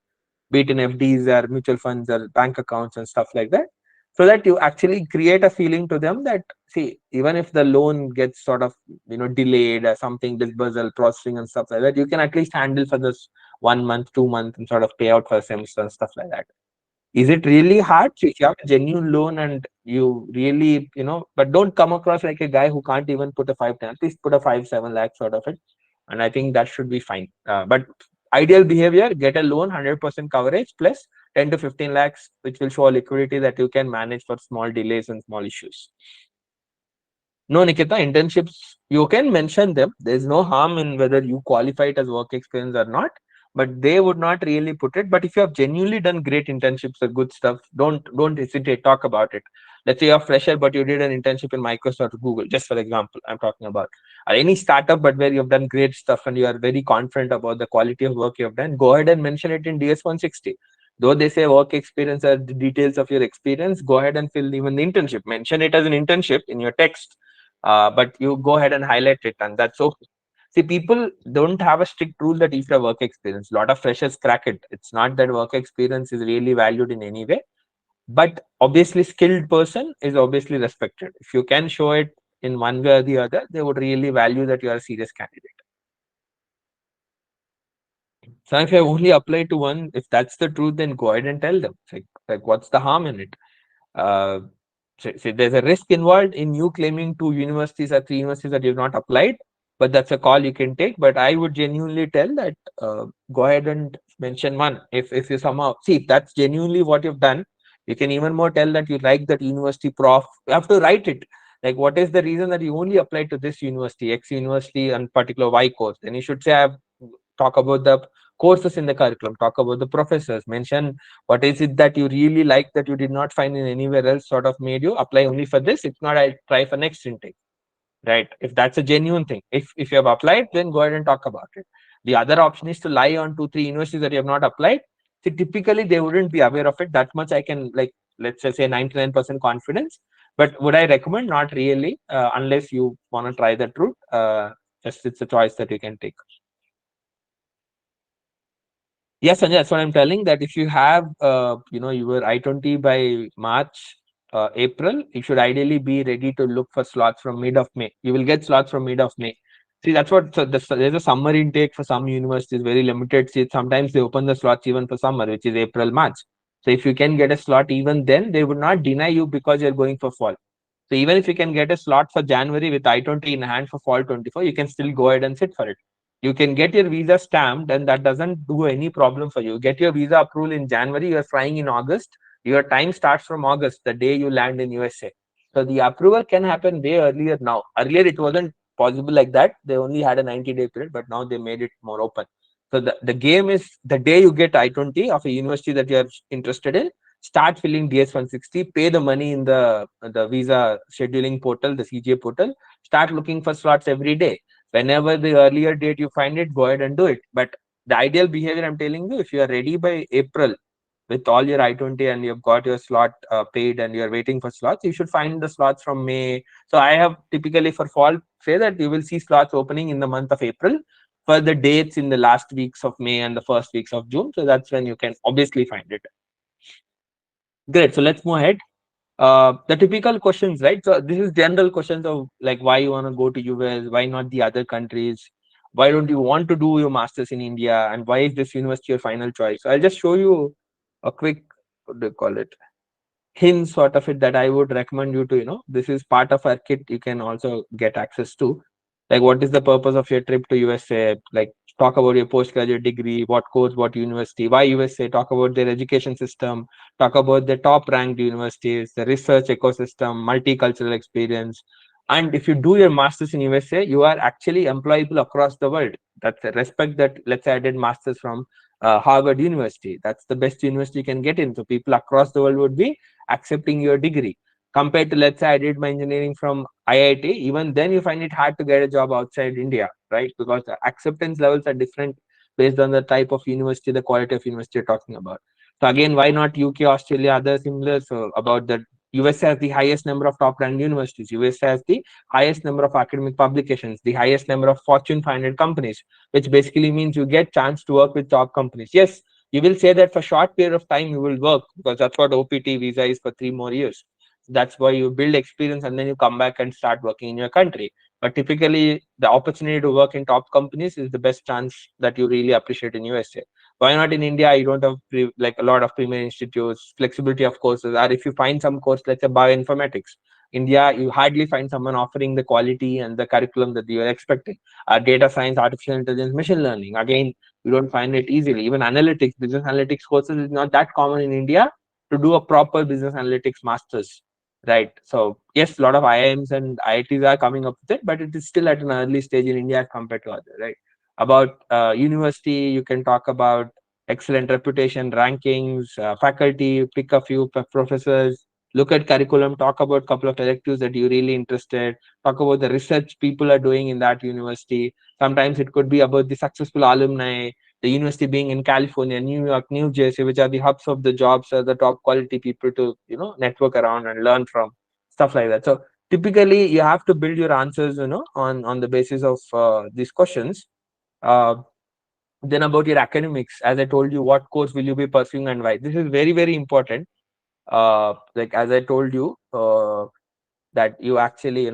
be it in FDs or mutual funds or bank accounts and stuff like that, so that you actually create a feeling to them that, see, even if the loan gets sort of delayed or something, disbursal processing and stuff like that, you can at least handle for this 1 month 2 months and sort of pay out for a semester and stuff like that. Is it really hard? So if you have a genuine loan and you really, but don't come across like a guy who can't even put a 5 10, at least put a 5 7 lakh sort of it. And I think that should be fine. But ideal behavior, get a loan, 100% coverage plus 10 to 15 lakhs, which will show a liquidity that you can manage for small delays and small issues. No, Nikita, internships, you can mention them. There's no harm in whether you qualify it as work experience or not, but they would not really put it. But if you have genuinely done great internships or good stuff, don't hesitate, talk about it. Let's say you're a fresher, but you did an internship in Microsoft or Google, just for example, I'm talking about. Or any startup, but where you've done great stuff and you are very confident about the quality of work you have done, go ahead and mention it in DS 160. Though they say work experience are the details of your experience, go ahead and fill even the internship. Mention it as an internship in your text, but you go ahead and highlight it, and that's okay. See, people don't have a strict rule that if you have work experience, a lot of freshers crack it. It's not that work experience is really valued in any way, but obviously, skilled person is obviously respected. If you can show it in one way or the other, they would really value that you are a serious candidate. So if you have only applied to one, if that's the truth, then go ahead and tell them. Like what's the harm in it? Uh, so there's a risk involved in you claiming two universities or three universities that you've not applied, but that's a call you can take. But I would genuinely tell that go ahead and mention one. If you somehow see if that's genuinely what you've done, you can even more tell that you like that university prof. You have to write it. Like what is the reason that you only applied to this university, X university, and particular Y course? Then you should say I've talk about the courses in the curriculum, talk about the professors, mention what is it that you really like that you did not find in anywhere else, sort of made you apply only for this. If not, I'll try for next intake, right? If that's a genuine thing. If you have applied, then go ahead and talk about it. The other option is to lie on 2 3 universities that you have not applied. See, typically they wouldn't be aware of it. That much I can, like, let's just say 99% confidence. But would I recommend? Not really, unless you want to try that route. Just it's a choice that you can take. Yes, Sanjay, that's what I'm telling. That if you have, your I-20 by March, April, you should ideally be ready to look for slots from mid of May. You will get slots from mid of May. See, that's what. So there's a summer intake for some universities, very limited seats. Sometimes they open the slots even for summer, which is April, March. So if you can get a slot even then, they would not deny you because you're going for fall. So even if you can get a slot for January with I-20 in hand for fall 24, you can still go ahead and sit for it. You can get your visa stamped, and that doesn't do any problem for you. Get your visa approval in January, you're flying in August. Your time starts from August, the day you land in USA. So the approval can happen way earlier now. Earlier, it wasn't possible like that. They only had a 90-day period, but now they made it more open. So the game is the day you get I-20 of a university that you're interested in, start filling DS-160, pay the money in the visa scheduling portal, the CGA portal, start looking for slots every day. Whenever the earlier date you find it, go ahead and do it. But the ideal behavior, I'm telling you, if you are ready by April with all your I-20 and you've got your slot paid and you're waiting for slots, you should find the slots from May. So I have typically for fall say that you will see slots opening in the month of April for the dates in the last weeks of May and the first weeks of June. So that's when you can obviously find it. Great. So let's move ahead. The typical questions, right? So this is general questions of like why you want to go to US, why not the other countries, why don't you want to do your masters in India, and why is this university your final choice? So I'll just show you a quick, what do you call it, hint sort of it that I would recommend you to, this is part of our kit you can also get access to. Like, what is the purpose of your trip to USA? Like, talk about your postgraduate degree, what course, what university, why USA, talk about their education system, talk about the top ranked universities, the research ecosystem, multicultural experience. And if you do your masters in USA, you are actually employable across the world. That's a respect that, let's say I did masters from Harvard University. That's the best university you can get in. So people across the world would be accepting your degree. Compared to, let's say I did my engineering from IIT, even then you find it hard to get a job outside India, right? Because the acceptance levels are different based on the type of university, the quality of university you're talking about. So again, why not UK, Australia, other similar? So about the US has the highest number of top ranked universities. US has the highest number of academic publications, the highest number of Fortune 500 companies, which basically means you get chance to work with top companies. Yes, you will say that for short period of time you will work because that's what OPT visa is for 3 more years. That's why you build experience and then you come back and start working in your country. But typically, the opportunity to work in top companies is the best chance that you really appreciate in USA. Why not in India? You don't have like a lot of premier institutes, flexibility of courses, or if you find some course, let's say bioinformatics. India, you hardly find someone offering the quality and the curriculum that you are expecting. Data science, artificial intelligence, machine learning. Again, you don't find it easily. Even analytics, business analytics courses is not that common in India to do a proper business analytics masters, right? So yes, a lot of IIMs and IITs are coming up with it, but it is still at an early stage in India compared to other, right? About university, you can talk about excellent reputation, rankings, faculty, pick a few professors, look at curriculum, talk about a couple of electives that you're really interested, talk about the research people are doing in that university. Sometimes it could be about the successful alumni, the university being in California, New York, New Jersey, which are the hubs of the jobs, are the top quality people to network around and learn from, stuff like that. So typically you have to build your answers on the basis of these questions. uh, then about your academics, as I told you, what course will you be pursuing and why? This is very, very important. Like as I told you, that you actually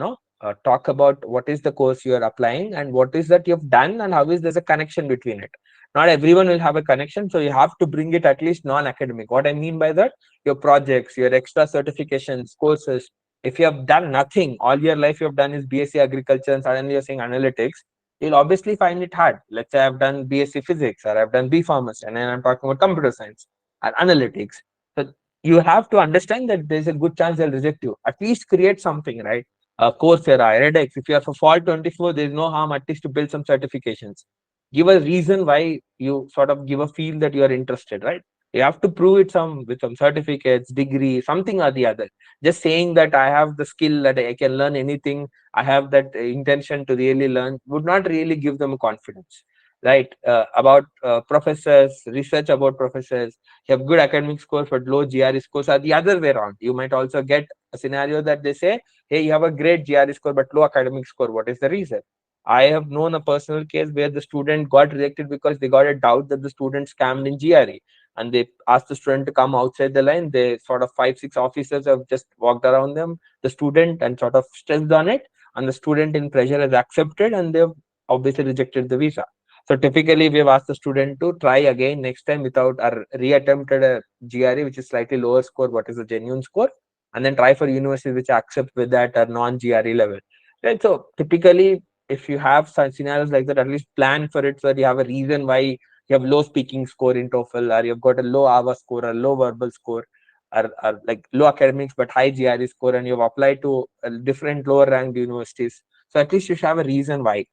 talk about what is the course you are applying and what is that you've done and how is there's a connection between it. Not everyone will have a connection, so you have to bring it at least non-academic. What I mean by that, your projects, your extra certifications, courses. If you have done nothing all your life, you have done is BSc agriculture and suddenly you're saying analytics, you'll obviously find it hard. Let's say I've done BSc physics or I've done B pharmacy and then I'm talking about computer science and analytics. So you have to understand that there's a good chance they'll reject you. At least create something, right? Coursera, edX. If you are for Fall 24, there's no harm at least to build some certifications. Give a reason why you sort of give a feel that you are interested, right? You have to prove it with some certificates, degree, something or the other. Just saying that I have the skill that I can learn anything, I have that intention to really learn, would not really give them confidence, right? About professors, research about professors, you have good academic scores but low GRE scores, or the other way around. You might also get a scenario that they say, hey, you have a great GRE score but low academic score. What is the reason? I have known a personal case where the student got rejected because they got a doubt that the student scammed in GRE. And they asked the student to come outside the line. They sort of 5, 6 officers have just walked around them, the student, and sort of stressed on it. And the student in pressure has accepted and they've obviously rejected the visa. So typically, we have asked the student to try again next time without or reattempted a GRE, which is slightly lower score, what is the genuine score, and then try for universities which accept with that or non-GRE level. Right. So typically, if you have such scenarios like that, at least plan for it so that you have a reason why you have low speaking score in TOEFL, or you've got a low AVA score or low verbal score, or like low academics but high GRE score, and you've applied to different lower ranked universities. So at least you should have a reason why.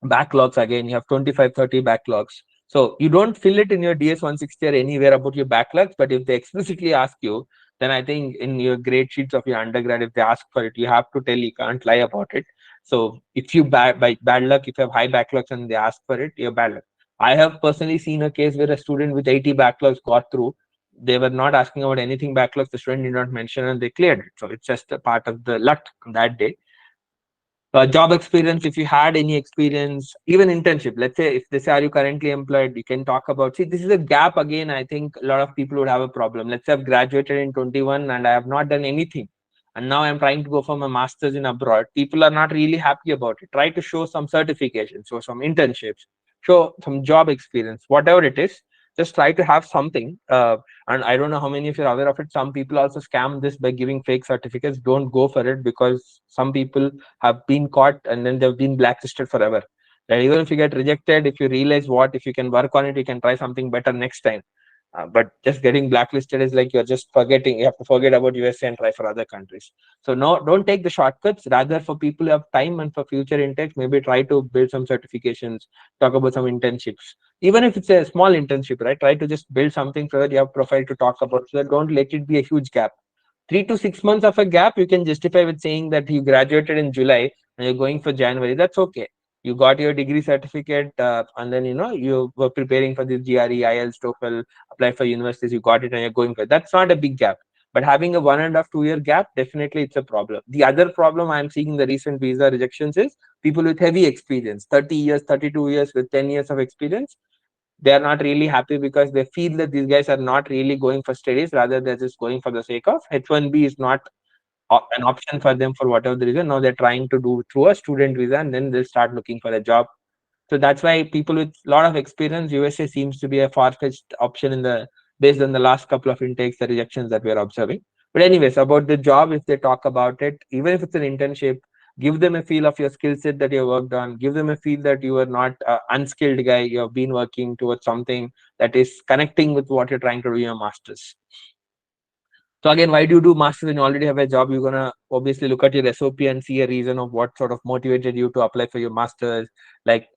Backlogs, again, you have 25, 30 backlogs. So you don't fill it in your DS 160 or anywhere about your backlogs, but if they explicitly ask you, then I think in your grade sheets of your undergrad, if they ask for it, you have to tell, you can't lie about it. So if you by bad luck, if you have high backlogs and they ask for it, you're bad luck. I have personally seen a case where a student with 80 backlogs got through. They were not asking about anything backlogs, the student did not mention, and they cleared it. So it's just a part of the luck that day. Job experience, if you had any experience, even internship. Let's say if they say, are you currently employed, you can talk about, see, this is a gap. Again, I think a lot of people would have a problem. Let's say I've graduated in 21 and I have not done anything, and now I'm trying to go for my master's in abroad. People are not really happy about it. Try to show some certifications, show some internships, show some job experience, whatever it is. Just try to have something. And I don't know how many of you are aware of it. Some people also scam this by giving fake certificates. Don't go for it, because some people have been caught and then they've been blacklisted forever. And even if you get rejected, if you realize what, if you can work on it, you can try something better next time. But just getting blacklisted is like you're just forgetting. You have to forget about USA and try for other countries. So no, don't take the shortcuts. Rather, for people who have time and for future intakes, maybe try to build some certifications, talk about some internships. Even if it's a small internship, right? Try to just build something so that you have profile to talk about. So that don't let it be a huge gap. 3 to 6 months of a gap, you can justify with saying that you graduated in July and you're going for January. That's okay. You got your degree certificate, and then you were preparing for this GRE, IELTS, TOEFL, apply for universities. You got it, and you're going for it. That's not a big gap. But having a 1.5, 2 year gap, definitely it's a problem. The other problem I'm seeing in the recent visa rejections is people with heavy experience, 30 years, 32 years with 10 years of experience. They are not really happy because they feel that these guys are not really going for studies, rather they're just going for the sake of H1B is not an option for them for whatever the reason. Now they're trying to do through a student visa, and then they'll start looking for a job. So that's why people with a lot of experience, USA seems to be a far-fetched option in the based on the last couple of intakes, the rejections that we're observing. But anyways, about the job, if they talk about it, even if it's an internship, give them a feel of your skill set that you worked on. Give them a feel that you are not an unskilled guy. You have been working towards something that is connecting with what you're trying to do in your masters. So again, why do you do masters when you already have a job? You're gonna obviously look at your SOP and see a reason of what sort of motivated you to apply for your masters, like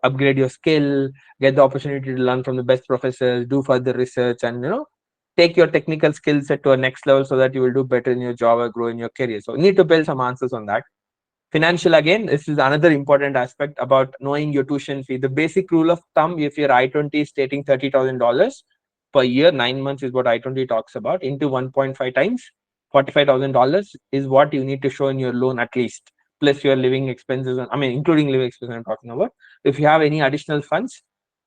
upgrade your skill, get the opportunity to learn from the best professors, do further research, and take your technical skill set to a next level so that you will do better in your job or grow in your career. So you need to build some answers on that. Financial, again, this is another important aspect about knowing your tuition fee. The basic rule of thumb, if your I-20 is stating $30,000 per year, 9 months is what I-20 talks about, into 1.5 times, $45,000 is what you need to show in your loan at least, plus your living expenses, I mean, including living expenses I'm talking about. If you have any additional funds,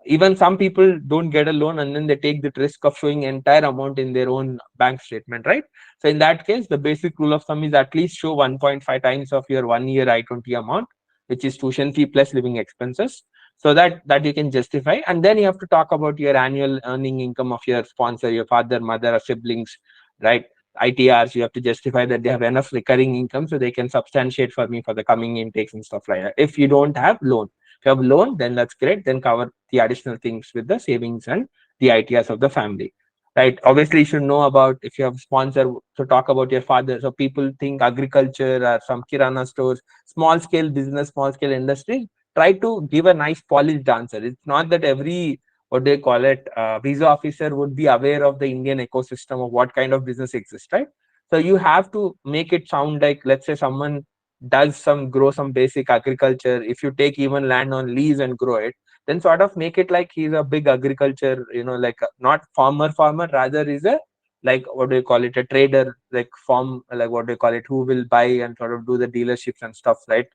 even some people don't get a loan and then they take the risk of showing entire amount in their own bank statement, right? So in that case, the basic rule of thumb is at least show 1.5 times of your 1 year I-20 amount, which is tuition fee plus living expenses, so that you can justify. And then you have to talk about your annual earning income of your sponsor, your father, mother, or siblings, right? ITRs, you have to justify that they have enough recurring income so they can substantiate for me for the coming intakes and stuff like that. If you don't have loan, if you have loan, then that's great. Then cover the additional things with the savings and the ITRs of the family, right? Obviously, you should know about, if you have sponsor, to talk about your father. So people think agriculture or some kirana stores, small scale business, small scale industry. Try to give a nice polished answer. It's not that every, what they call it, visa officer would be aware of the Indian ecosystem of what kind of business exists, right? So you have to make it sound like, let's say someone does some grow some basic agriculture. If you take even land on lease and grow it, then sort of make it like he's a big agriculture, like not farmer, rather is a, like, what do you call it, a trader, like farm, like what do you call it, who will buy and sort of do the dealerships and stuff, right?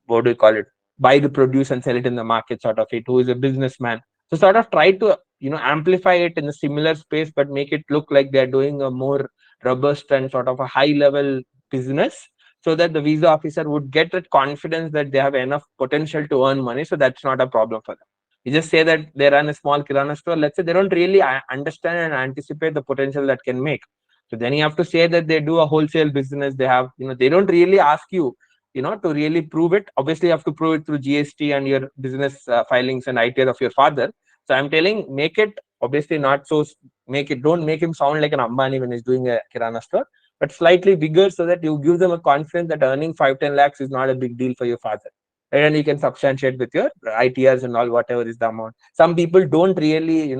What do you call it, buy the produce and sell it in the market, sort of it, who is a businessman. So sort of try to amplify it in a similar space, but make it look like they're doing a more robust and sort of a high level business, so that the visa officer would get that confidence that they have enough potential to earn money. So that's not a problem for them. You just say that they run a small kirana store. Let's say they don't really understand and anticipate the potential that can make. So then you have to say that they do a wholesale business. They have, they don't really ask you, to really prove it. Obviously, you have to prove it through GST and your business filings and ITR of your father. So I'm telling, make it obviously not so, don't make him sound like an Ambani when he's doing a kirana store, but slightly bigger, so that you give them a confidence that earning 5-10 lakhs is not a big deal for your father. And you can substantiate with your ITRs and all, whatever is the amount. Some people don't really,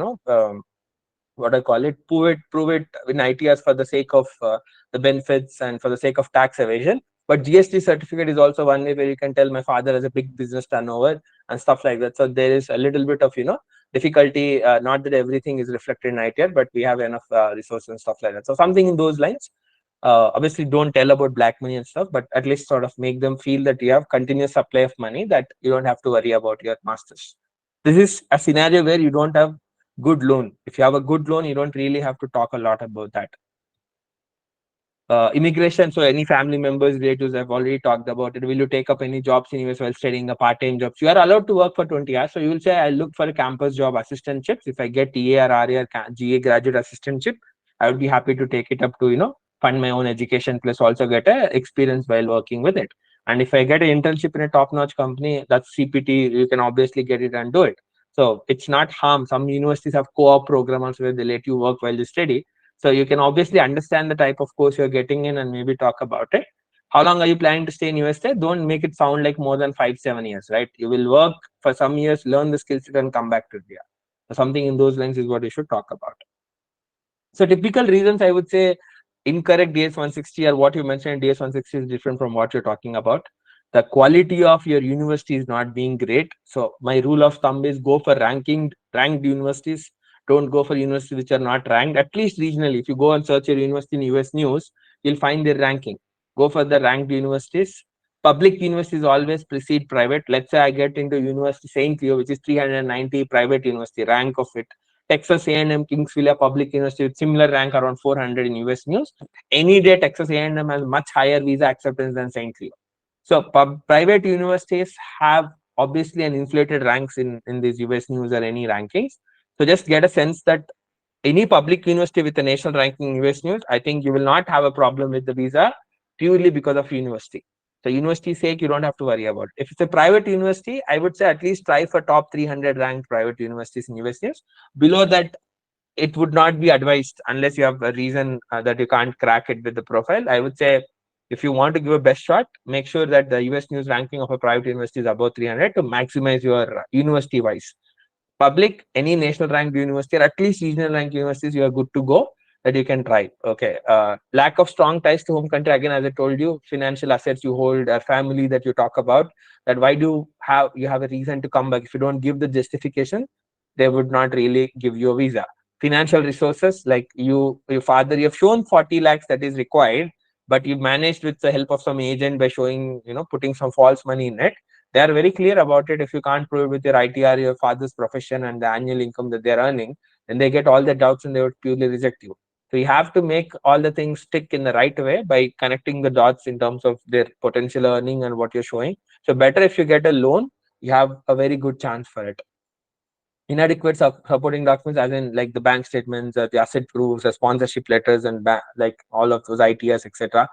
what I call it, prove it in ITRs for the sake of the benefits and for the sake of tax evasion. But GST certificate is also one way where you can tell my father has a big business turnover and stuff like that. So there is a little bit of difficulty. Not that everything is reflected in ITR, but we have enough resources and stuff like that. So something in those lines. Obviously, don't tell about black money and stuff, but at least sort of make them feel that you have continuous supply of money, that you don't have to worry about your masters. This is a scenario where you don't have good loan. If you have a good loan, you don't really have to talk a lot about that. Immigration, so any family members, relatives, I've already talked about it. Will you take up any jobs in US while studying, a part-time jobs? You are allowed to work for 20 hours. So you will say, I look for a campus job assistantships. If I get TA or RA or GA graduate assistantship, I would be happy to take it up to, fund my own education, plus also get a experience while working with it. And if I get an internship in a top-notch company, that's CPT, you can obviously get it and do it. So it's not harm. Some universities have co-op programs where they let you work while you study. So you can obviously understand the type of course you're getting in and maybe talk about it. How long are you planning to stay in USA? Don't make it sound like more than 5-7 years, right? You will work for some years, learn the skills, and come back to India. So something in those lines is what you should talk about. So typical reasons, I would say, incorrect DS 160, or what you mentioned in DS 160 is different from what you're talking about. The quality of your university is not being great. So my rule of thumb is go for ranked universities. Don't go for universities which are not ranked, at least regionally. If you go and search your university in US News, you'll find their ranking. Go for the ranked universities. Public universities always precede private. Let's say I get into University St. Leo, which is 390, private university, rank of it. Texas A&M Kingsville, a public university with similar rank around 400 in US News. Any day, Texas A&M has much higher visa acceptance than St. Leo. So private universities have obviously an inflated ranks in these US News or any rankings. So just get a sense that any public university with a national ranking in US News, I think you will not have a problem with the visa purely because of university. So university's sake, you don't have to worry about it. If it's a private university, I would say at least try for top 300 ranked private universities in US News. Below that, it would not be advised unless you have a reason that you can't crack it with the profile. I would say if you want to give a best shot, make sure that the US News ranking of a private university is above 300 to maximize your university wise. Public, any national ranked university or at least regional ranked universities, you are good to go. that you can try. Okay. Lack of strong ties to home country. Again, as I told you, financial assets you hold, a family that you talk about, that why do you have a reason to come back? If you don't give the justification, they would not really give you a visa. Financial resources, like your father, you've shown 40 lakhs that is required, but you managed with the help of some agent by showing, putting some false money in it. They are very clear about it. If you can't prove it with your ITR, your father's profession, and the annual income that they're earning, then they get all the doubts and they would purely reject you. So you have to make all the things stick in the right way by connecting the dots in terms of their potential earning and what you're showing. So better if you get a loan, you have a very good chance for it. Inadequate supporting documents, as in like the bank statements, the asset proofs, the sponsorship letters, and like all of those ITS, etc.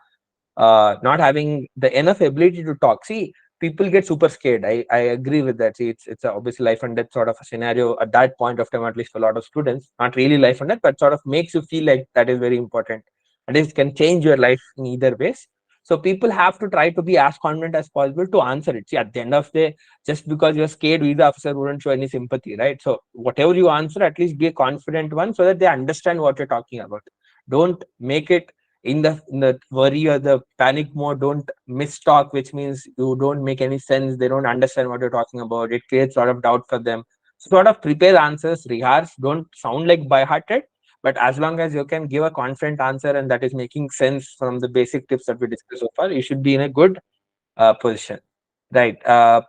Not having the enough ability to talk. See, people get super scared. I agree with that. See, it's obviously life and death sort of a scenario at that point of time, at least for a lot of students. Not really life and death, but sort of makes you feel like that is very important. And it can change your life in either ways. So people have to try to be as confident as possible to answer it. See, at the end of the day, just because you're scared, visa officer wouldn't show any sympathy, right? So whatever you answer, at least be a confident one so that they understand what you're talking about. Don't make it in the worry or the panic mode. Don't mistalk, which means you don't make any sense. They don't understand what you're talking about. It creates a lot of doubt for them. So sort of prepare answers, rehearse, don't sound like by hearted, but as long as you can give a confident answer and that is making sense from the basic tips that we discussed so far, you should be in a good position. Right.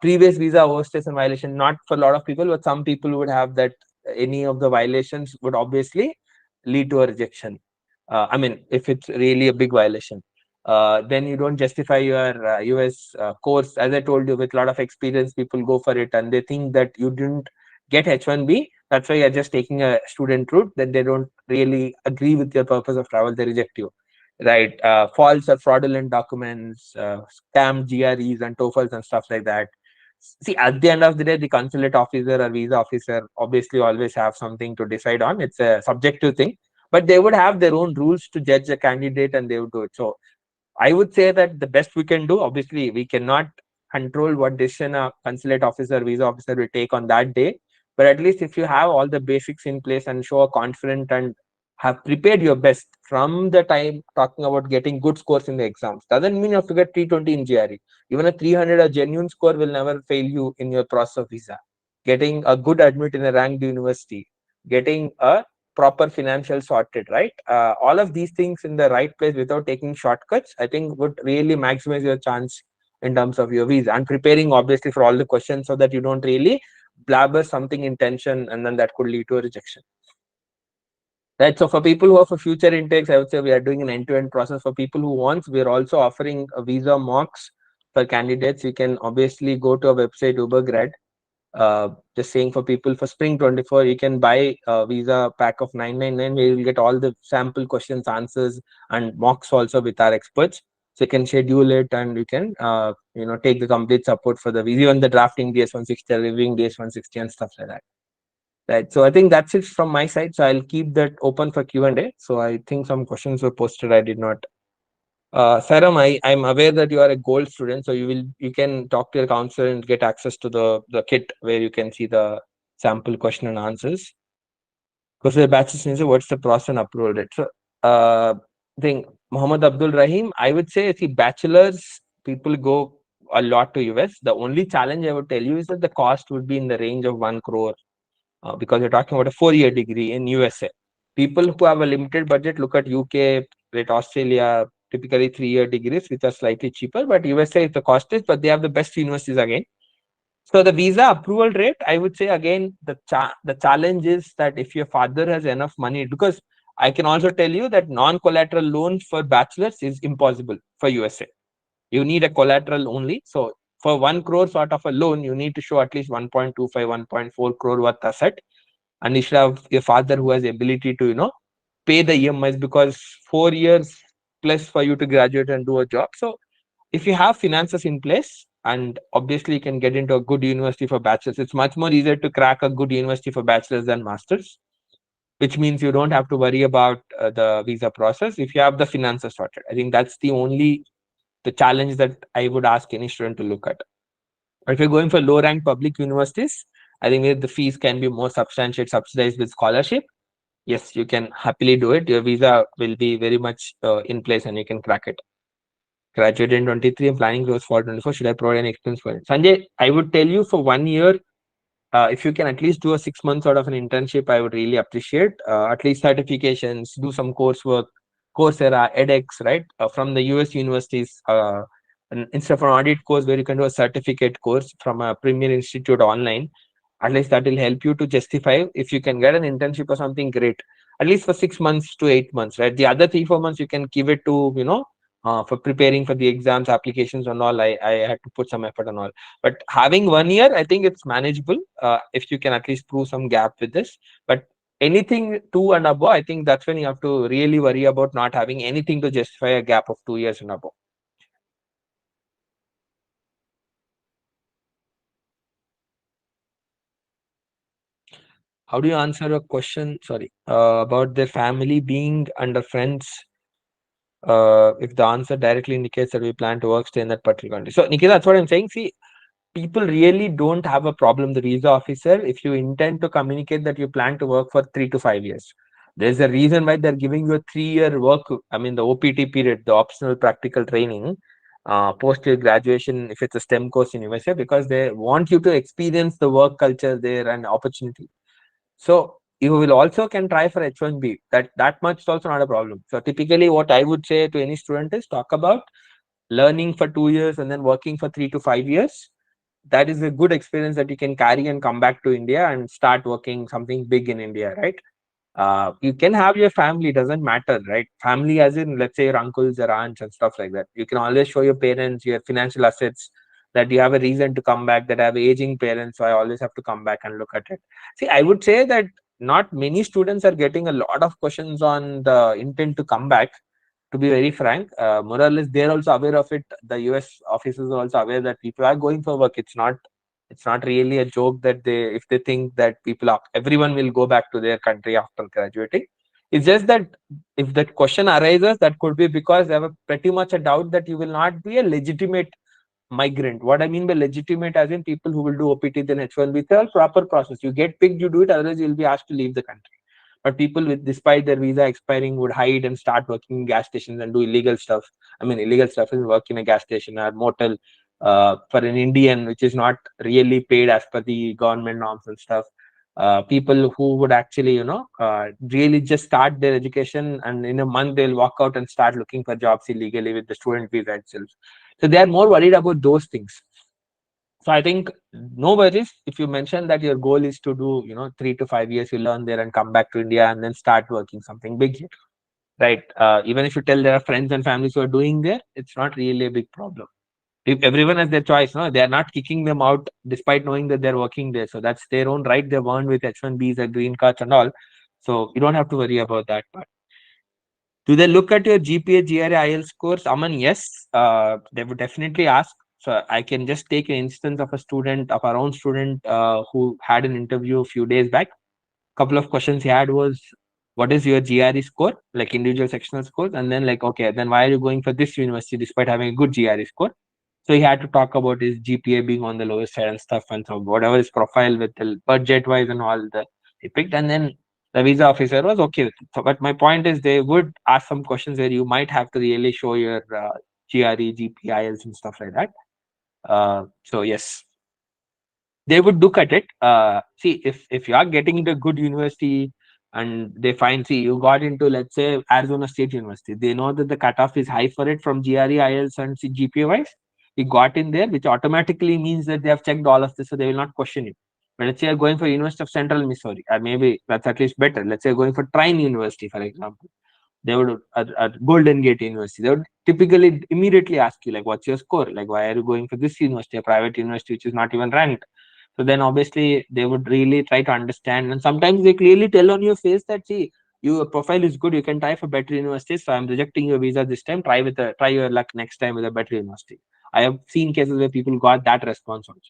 Previous visa overstays and violation, not for a lot of people, but some people would have that. Any of the violations would obviously lead to a rejection. I mean, if it's really a big violation, then you don't justify your US course. As I told you, with a lot of experience, people go for it and they think that you didn't get H1B. That's why you're just taking a student route, that they don't really agree with your purpose of travel, they reject you. Right. False or fraudulent documents, scam GREs and TOEFLs and stuff like that. See, at the end of the day, the consulate officer or visa officer obviously always have something to decide on. It's a subjective thing, but they would have their own rules to judge a candidate and they would do it. So I would say that the best we can do, obviously, we cannot control what decision a consulate officer, visa officer will take on that day. But at least if you have all the basics in place and show a confident and have prepared your best from the time talking about getting good scores in the exams, doesn't mean you have to get 320 in GRE. Even a 300, a genuine score will never fail you in your process of visa. Getting a good admit in a ranked university, getting a proper financial sorted, right? All of these things in the right place without taking shortcuts, I think would really maximize your chance in terms of your visa, and preparing obviously for all the questions so that you don't really blabber something in tension and then that could lead to a rejection. Right. So for people who are for future intakes, I would say we are doing an end-to-end process. For people who want, we are also offering a visa mocks for candidates. You can obviously go to our website Ubergrad. Just saying, for people for spring 24, you can buy a visa pack of 999 where you'll get all the sample questions, answers, and mocks also with our experts. So you can schedule it and you can take the complete support for the visa, even the drafting DS-160, reviewing DS-160 and stuff like that. Right. So I think that's it from my side. So I'll keep that open for Q&A. So I think some questions were posted. I did not. Saram, I'm aware that you are a gold student, so you can talk to your counselor and get access to the kit where you can see the sample question and answers. Because the bachelor's means what's the process and approval rate? So I think Muhammad Abdul Rahim, I would say, see, bachelors people go a lot to US. The only challenge I would tell you is that the cost would be in the range of 1 crore, because you're talking about a 4-year degree in USA. People who have a limited budget look at UK, at Australia, typically 3-year degrees, which are slightly cheaper, but USA is the cost is, but they have the best universities again. So the visa approval rate, I would say again, the challenge is that if your father has enough money, because I can also tell you that non-collateral loans for bachelors is impossible for USA. You need a collateral only. So for 1 crore sort of a loan, you need to show at least 1.25, 1.4 crore worth asset. And you should have a father who has the ability to, pay the EMIs, because 4 years plus for you to graduate and do a job. So if you have finances in place, and obviously you can get into a good university for bachelors, it's much more easier to crack a good university for bachelors than masters, which means you don't have to worry about the visa process if you have the finances sorted. I think that's the challenge that I would ask any student to look at. If you're going for low ranked public universities, I think the fees can be more substantiated, subsidized with scholarship. yes, you can happily do it. Your visa will be very much in place and you can crack it. Graduated in 23 and planning towards fall 24. Should I provide any expense for it? Sanjay, I would tell you for 1 year, if you can at least do a 6 months sort of an internship, I would really appreciate. At least certifications, do some coursework, Coursera, edX, right? From the US universities, and instead of an audit course where you can do a certificate course from a premier institute online, at least that will help you to justify. If you can get an internship or something, great. At least for 6 months to 8 months, right? The other 3 4 months you can give it to, for preparing for the exams, applications and all. I had to put some effort and all, but having 1 year, I think it's manageable, if you can at least prove some gap with this. But anything two and above, I think that's when you have to really worry about not having anything to justify a gap of 2 years and above. How do you answer a question, sorry, about their family being under friends, if the answer directly indicates that we plan to work, stay in that particular country? So, Nikita, that's what I'm saying. See, people really don't have a problem, the visa officer, if you intend to communicate that you plan to work for 3 to 5 years. There's a reason why they're giving you a 3 year work, I mean, the OPT period, the optional practical training, post your graduation, if it's a STEM course in USA, because they want you to experience the work culture there and opportunity. So you will also can try for H1B. That much is also not a problem. So typically, what I would say to any student is talk about learning for 2 years and then working for 3 to 5 years. That is a good experience that you can carry and come back to India and start working something big in India, right? You can have your family, doesn't matter, right? Family as in, let's say, your uncles, your aunts and stuff like that. You can always show your parents your financial assets, that you have a reason to come back, that I have aging parents, so I always have to come back and look at it. See, I would say that not many students are getting a lot of questions on the intent to come back, to be very frank. More or less they're also aware of it. The US officers are also aware that people are going for work. It's not really a joke that they, if they think that people are, everyone will go back to their country after graduating. It's just that if that question arises, that could be because they have a pretty much a doubt that you will not be a legitimate migrant. What I mean by legitimate, as in people who will do OPT, then H1B, it's all proper process. You get picked, you do it, otherwise you'll be asked to leave the country. But people with, despite their visa expiring, would hide and start working in gas stations and do illegal stuff. I mean, illegal stuff is work in a gas station or motel, for an Indian, which is not really paid as per the government norms and stuff. People who would actually, really just start their education and in a month they'll walk out and start looking for jobs illegally with the student visa itself. So they are more worried about those things. So I think no worries if you mention that your goal is to do, 3 to 5 years, you learn there and come back to India and then start working something big here, right? Even if you tell there are friends and families who are doing there, it's not really a big problem. If everyone has their choice, no, they are not kicking them out despite knowing that they're working there. So that's their own right. They've earned with H1Bs and green cards and all. So you don't have to worry about that part. Do they look at your GPA, GRE, IELTS scores? Aman, yes, they would definitely ask. So I can just take an instance of a student, of our own student, who had an interview a few days back. Couple of questions he had was, what is your GRE score, like individual sectional scores? And then like, okay, then why are you going for this university despite having a good GRE score? So he had to talk about his GPA being on the lowest side and stuff, and so whatever his profile with the budget wise and all that he picked, and then the visa officer was okay with it. So, but my point is, they would ask some questions where you might have to really show your GRE, GPILs and stuff like that. So yes, they would look at it. See, if you are getting into a good university and they find, see, you got into, let's say, Arizona State University, they know that the cutoff is high for it from GRE, IELTS, and GPA wise. You got in there, which automatically means that they have checked all of this, so they will not question you. But let's say you're going for University of Central Missouri, or maybe that's at least better. Let's say you're going for Trine University, for example. They would, at Golden Gate University, they would typically immediately ask you, like, what's your score? Like, why are you going for this university, a private university which is not even ranked? So then obviously they would really try to understand. And sometimes they clearly tell on your face that, see, your profile is good, you can try for better universities. So I'm rejecting your visa this time. Try your luck next time with a better university. I have seen cases where people got that response also.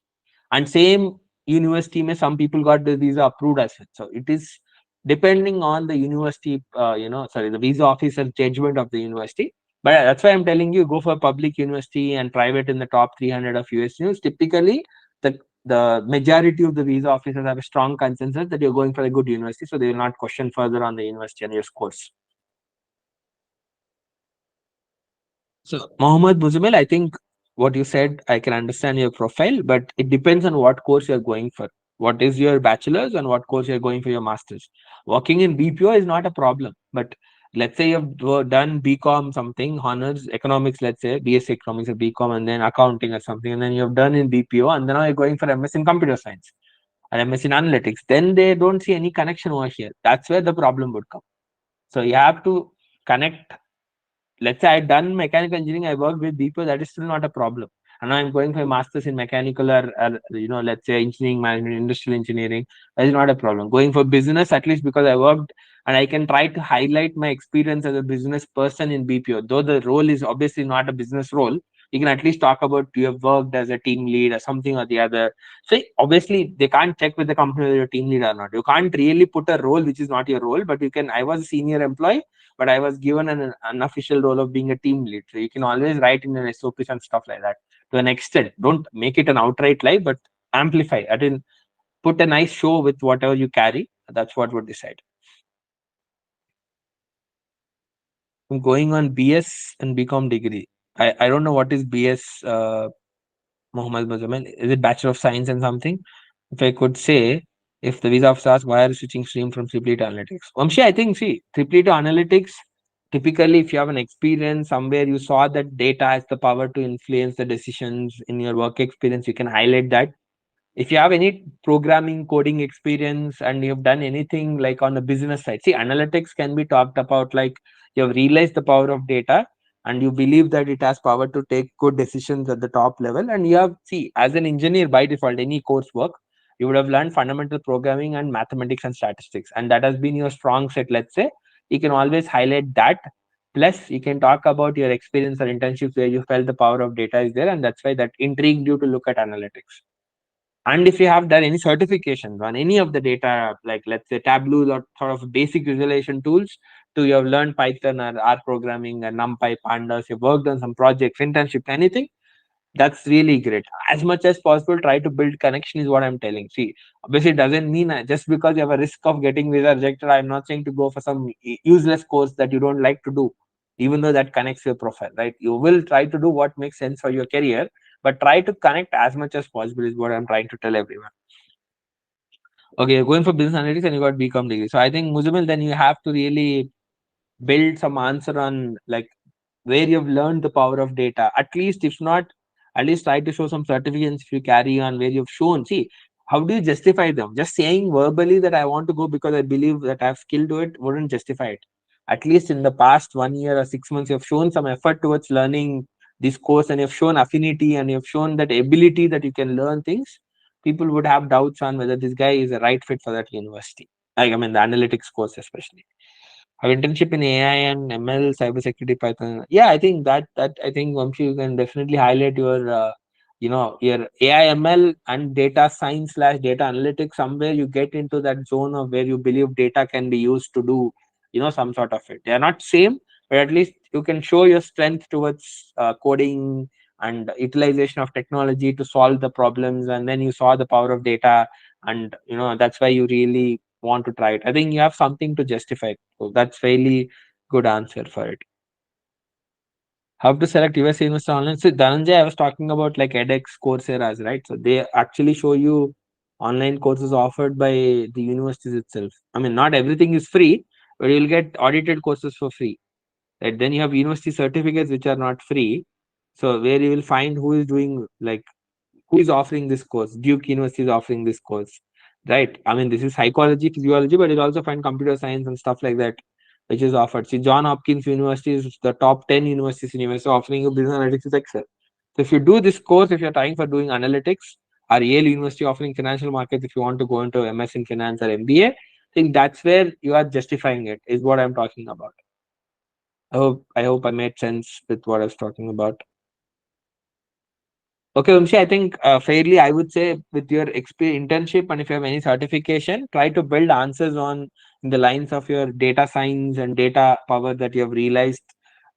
And same university may some people got the visa approved as well. So it is depending on the university, the visa officer judgment of the university. But that's why I'm telling you, go for public university and private in the top 300 of US news. Typically, the the majority of the visa officers have a strong consensus that you're going for a good university, so they will not question further on the university and your scores. So, Mohammed Muzamil, I think what you said, I can understand your profile, but it depends on what course you're going for. What is your bachelor's and what course you're going for your master's? Working in BPO is not a problem, but let's say you've done BCom something, honors, economics, let's say BSc economics or BCom, and then accounting or something, and then you've done in BPO, and then now you're going for MS in computer science or MS in analytics, then they don't see any connection over here. That's where the problem would come. So you have to connect. Let's say I've done mechanical engineering, I worked with people, that is still not a problem. And now I'm going for a master's in mechanical or let's say engineering management, industrial engineering, that is not a problem. Going for business, at least because I worked and I can try to highlight my experience as a business person in BPO. Though the role is obviously not a business role, you can at least talk about you have worked as a team lead or something or the other. So obviously they can't check with the company whether you're team lead or not. You can't really put a role which is not your role, but you can. I was a senior employee, but I was given an unofficial role of being a team lead. So you can always write in an SOPs and stuff like that to an extent. Don't make it an outright lie, but amplify. I didn't put a nice show with whatever you carry. That's what would decide. I'm going on BS and BCom degree. I don't know what is BS, Mohammed Muzammil. Is it Bachelor of Science and something? If I could say, if the visa officer asks why are you switching stream from triple to analytics? Vamshi, I think, see, triple to analytics, typically, if you have an experience somewhere, you saw that data has the power to influence the decisions in your work experience, you can highlight that. If you have any programming coding experience and you've done anything like on the business side, see, analytics can be talked about like you have realized the power of data and you believe that it has power to take good decisions at the top level. And you have, see, as an engineer by default, any coursework, you would have learned fundamental programming and mathematics and statistics, and that has been your strong set. Let's say you can always highlight that. Plus, you can talk about your experience or internships where you felt the power of data is there, and that's why that intrigued you to look at analytics. And if you have done any certifications on any of the data, like let's say Tableau or sort of basic visualization tools, to you have learned Python or R programming and NumPy, Pandas, you've worked on some projects, internship, anything, that's really great. As much as possible, try to build connection is what I'm telling. See, obviously it doesn't mean just because you have a risk of getting visa rejected, I'm not saying to go for some useless course that you don't like to do, even though that connects your profile, right? You will try to do what makes sense for your career, but try to connect as much as possible is what I'm trying to tell everyone. Okay, you're going for business analytics and you got BCom degree. So I think Muzamil, then you have to really build some answer on like where you've learned the power of data. At least, if not, at least try to show some certificates if you carry on where you've shown. See, how do you justify them? Just saying verbally that I want to go because I believe that I have skill to it wouldn't justify it. At least in the past 1 year or 6 months, you've shown some effort towards learning this course and you've shown affinity and you've shown that ability that you can learn things. People would have doubts on whether this guy is a right fit for that university. Like, I mean, the analytics course, especially. Have internship in AI and ML, cybersecurity, Python. Yeah, I think that I think Vamshi, you can definitely highlight your your AI ML and data science slash data analytics. Somewhere you get into that zone of where you believe data can be used to do some sort of it. They are not same, but at least you can show your strength towards coding and utilization of technology to solve the problems, and then you saw the power of data, and that's why you really want to try it. I think you have something to justify. So that's fairly good answer for it. How to select US University online? So Dhananjay, I was talking about like edX, Coursera's, right? So they actually show you online courses offered by the universities itself. I mean, not everything is free, but you'll get audited courses for free. Right? Then you have university certificates which are not free. So where you will find who is doing like who is offering this course. Duke University is offering this course, right? I mean, this is psychology, physiology, but you'll also find computer science and stuff like that, which is offered. See, John Hopkins University is the top 10 universities in US offering you business analytics with Excel. So if you do this course, if you're trying for doing analytics, or Yale University offering financial markets, if you want to go into MS in finance or MBA, I think that's where you are justifying it, is what I'm talking about. I hope I made sense with what I was talking about. Okay, Vamshi, I think fairly, I would say with your internship and if you have any certification, try to build answers on in the lines of your data science and data power that you have realized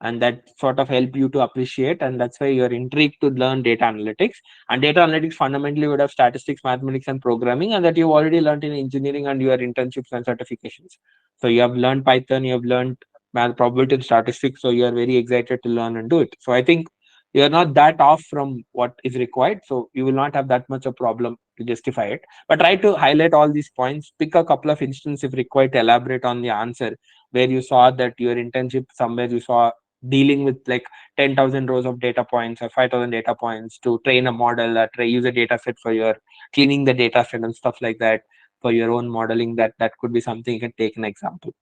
and that sort of help you to appreciate, and that's why you're intrigued to learn data analytics. And data analytics fundamentally would have statistics, mathematics, and programming, and that you've already learned in engineering and your internships and certifications. So you have learned Python, you have learned math, probability, and statistics, so you are very excited to learn and do it. So I think you're not that off from what is required, so you will not have that much of problem to justify it. But try to highlight all these points, pick a couple of instances if required to elaborate on the answer, where you saw that your internship somewhere you saw dealing with like 10,000 rows of data points or 5,000 data points to train a model, or try use a data set for your cleaning the data set and stuff like that for your own modeling. That could be something you can take an example.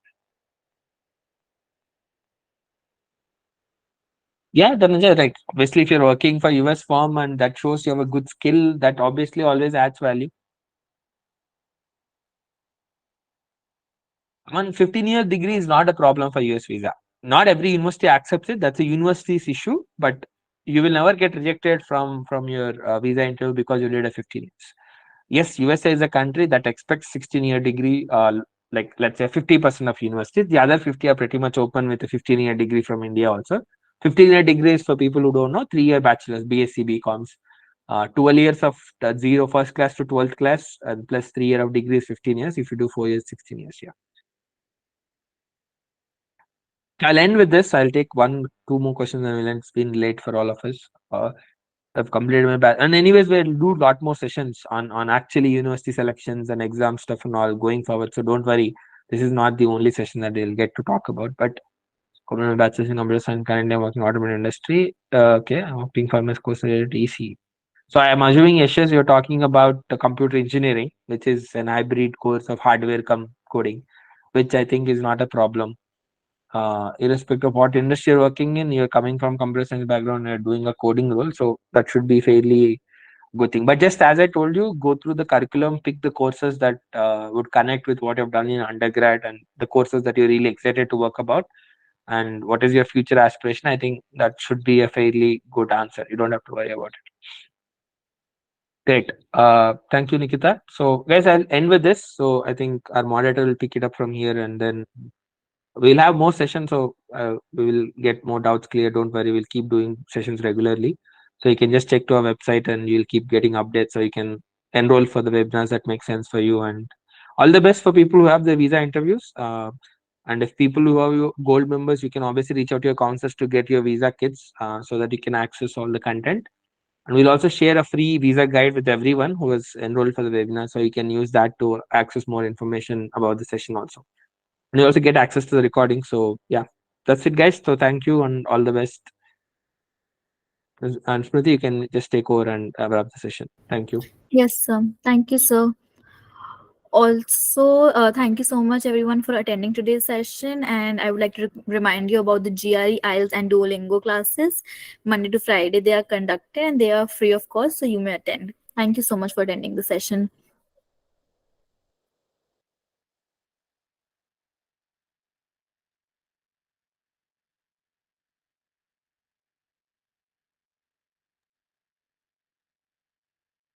Yeah, Dhananjay, like obviously if you're working for US firm and that shows you have a good skill, that obviously always adds value. One 15-year degree is not a problem for US visa. Not every university accepts it. That's a university's issue, but you will never get rejected from your visa interview because you did a 15 years. Yes, USA is a country that expects 16-year degree, like let's say 50% of universities. The other 50 are pretty much open with a 15-year degree from India also. 15-year degree is for people who don't know, 3-year bachelor's, BSc, BComs. 12 years of zero first class to 12th class, and plus 3 year of degree is 15 years. If you do 4 years, 16 years. Yeah. I'll end with this. I'll take two more questions and we'll end. It's been late for all of us. I've completed my batch. And anyways, we'll do a lot more sessions on actually university selections and exam stuff and all going forward. So don't worry. This is not the only session that we'll get to talk about. But completed my bachelor's in computer science. Currently, I'm working in automotive industry. Okay, I'm opting for my course related to EC. So I'm assuming, Yashish, you're talking about the computer engineering, which is an hybrid course of hardware coding, which I think is not a problem. Irrespective of what industry you're working in, you're coming from computer science background, you're doing a coding role, so that should be fairly good thing. But just as I told you, go through the curriculum, pick the courses that would connect with what you've done in undergrad and the courses that you're really excited to work about, and what is your future aspiration. I think that should be a fairly good answer. You don't have to worry about it. Great. Thank you, Nikita. So, guys, I'll end with this. So, I think our moderator will pick it up from here, and then we'll have more sessions. So, we will get more doubts clear. Don't worry. We'll keep doing sessions regularly. So, you can just check to our website, and you'll keep getting updates. So, you can enroll for the webinars that make sense for you. And all the best for people who have the visa interviews. And if people who are your gold members, you can obviously reach out to your counselors to get your visa kits so that you can access all the content. And we'll also share a free visa guide with everyone who is enrolled for the webinar. So you can use that to access more information about the session also. And you also get access to the recording. So yeah, that's it, guys. So thank you and all the best. And Smriti, you can just take over and wrap the session. Thank you. Yes, sir. Thank you, sir. Also, thank you so much, everyone, for attending today's session. And I would like to remind you about the GRE, IELTS, and Duolingo classes. Monday to Friday, they are conducted and they are free of cost, so you may attend. Thank you so much for attending the session.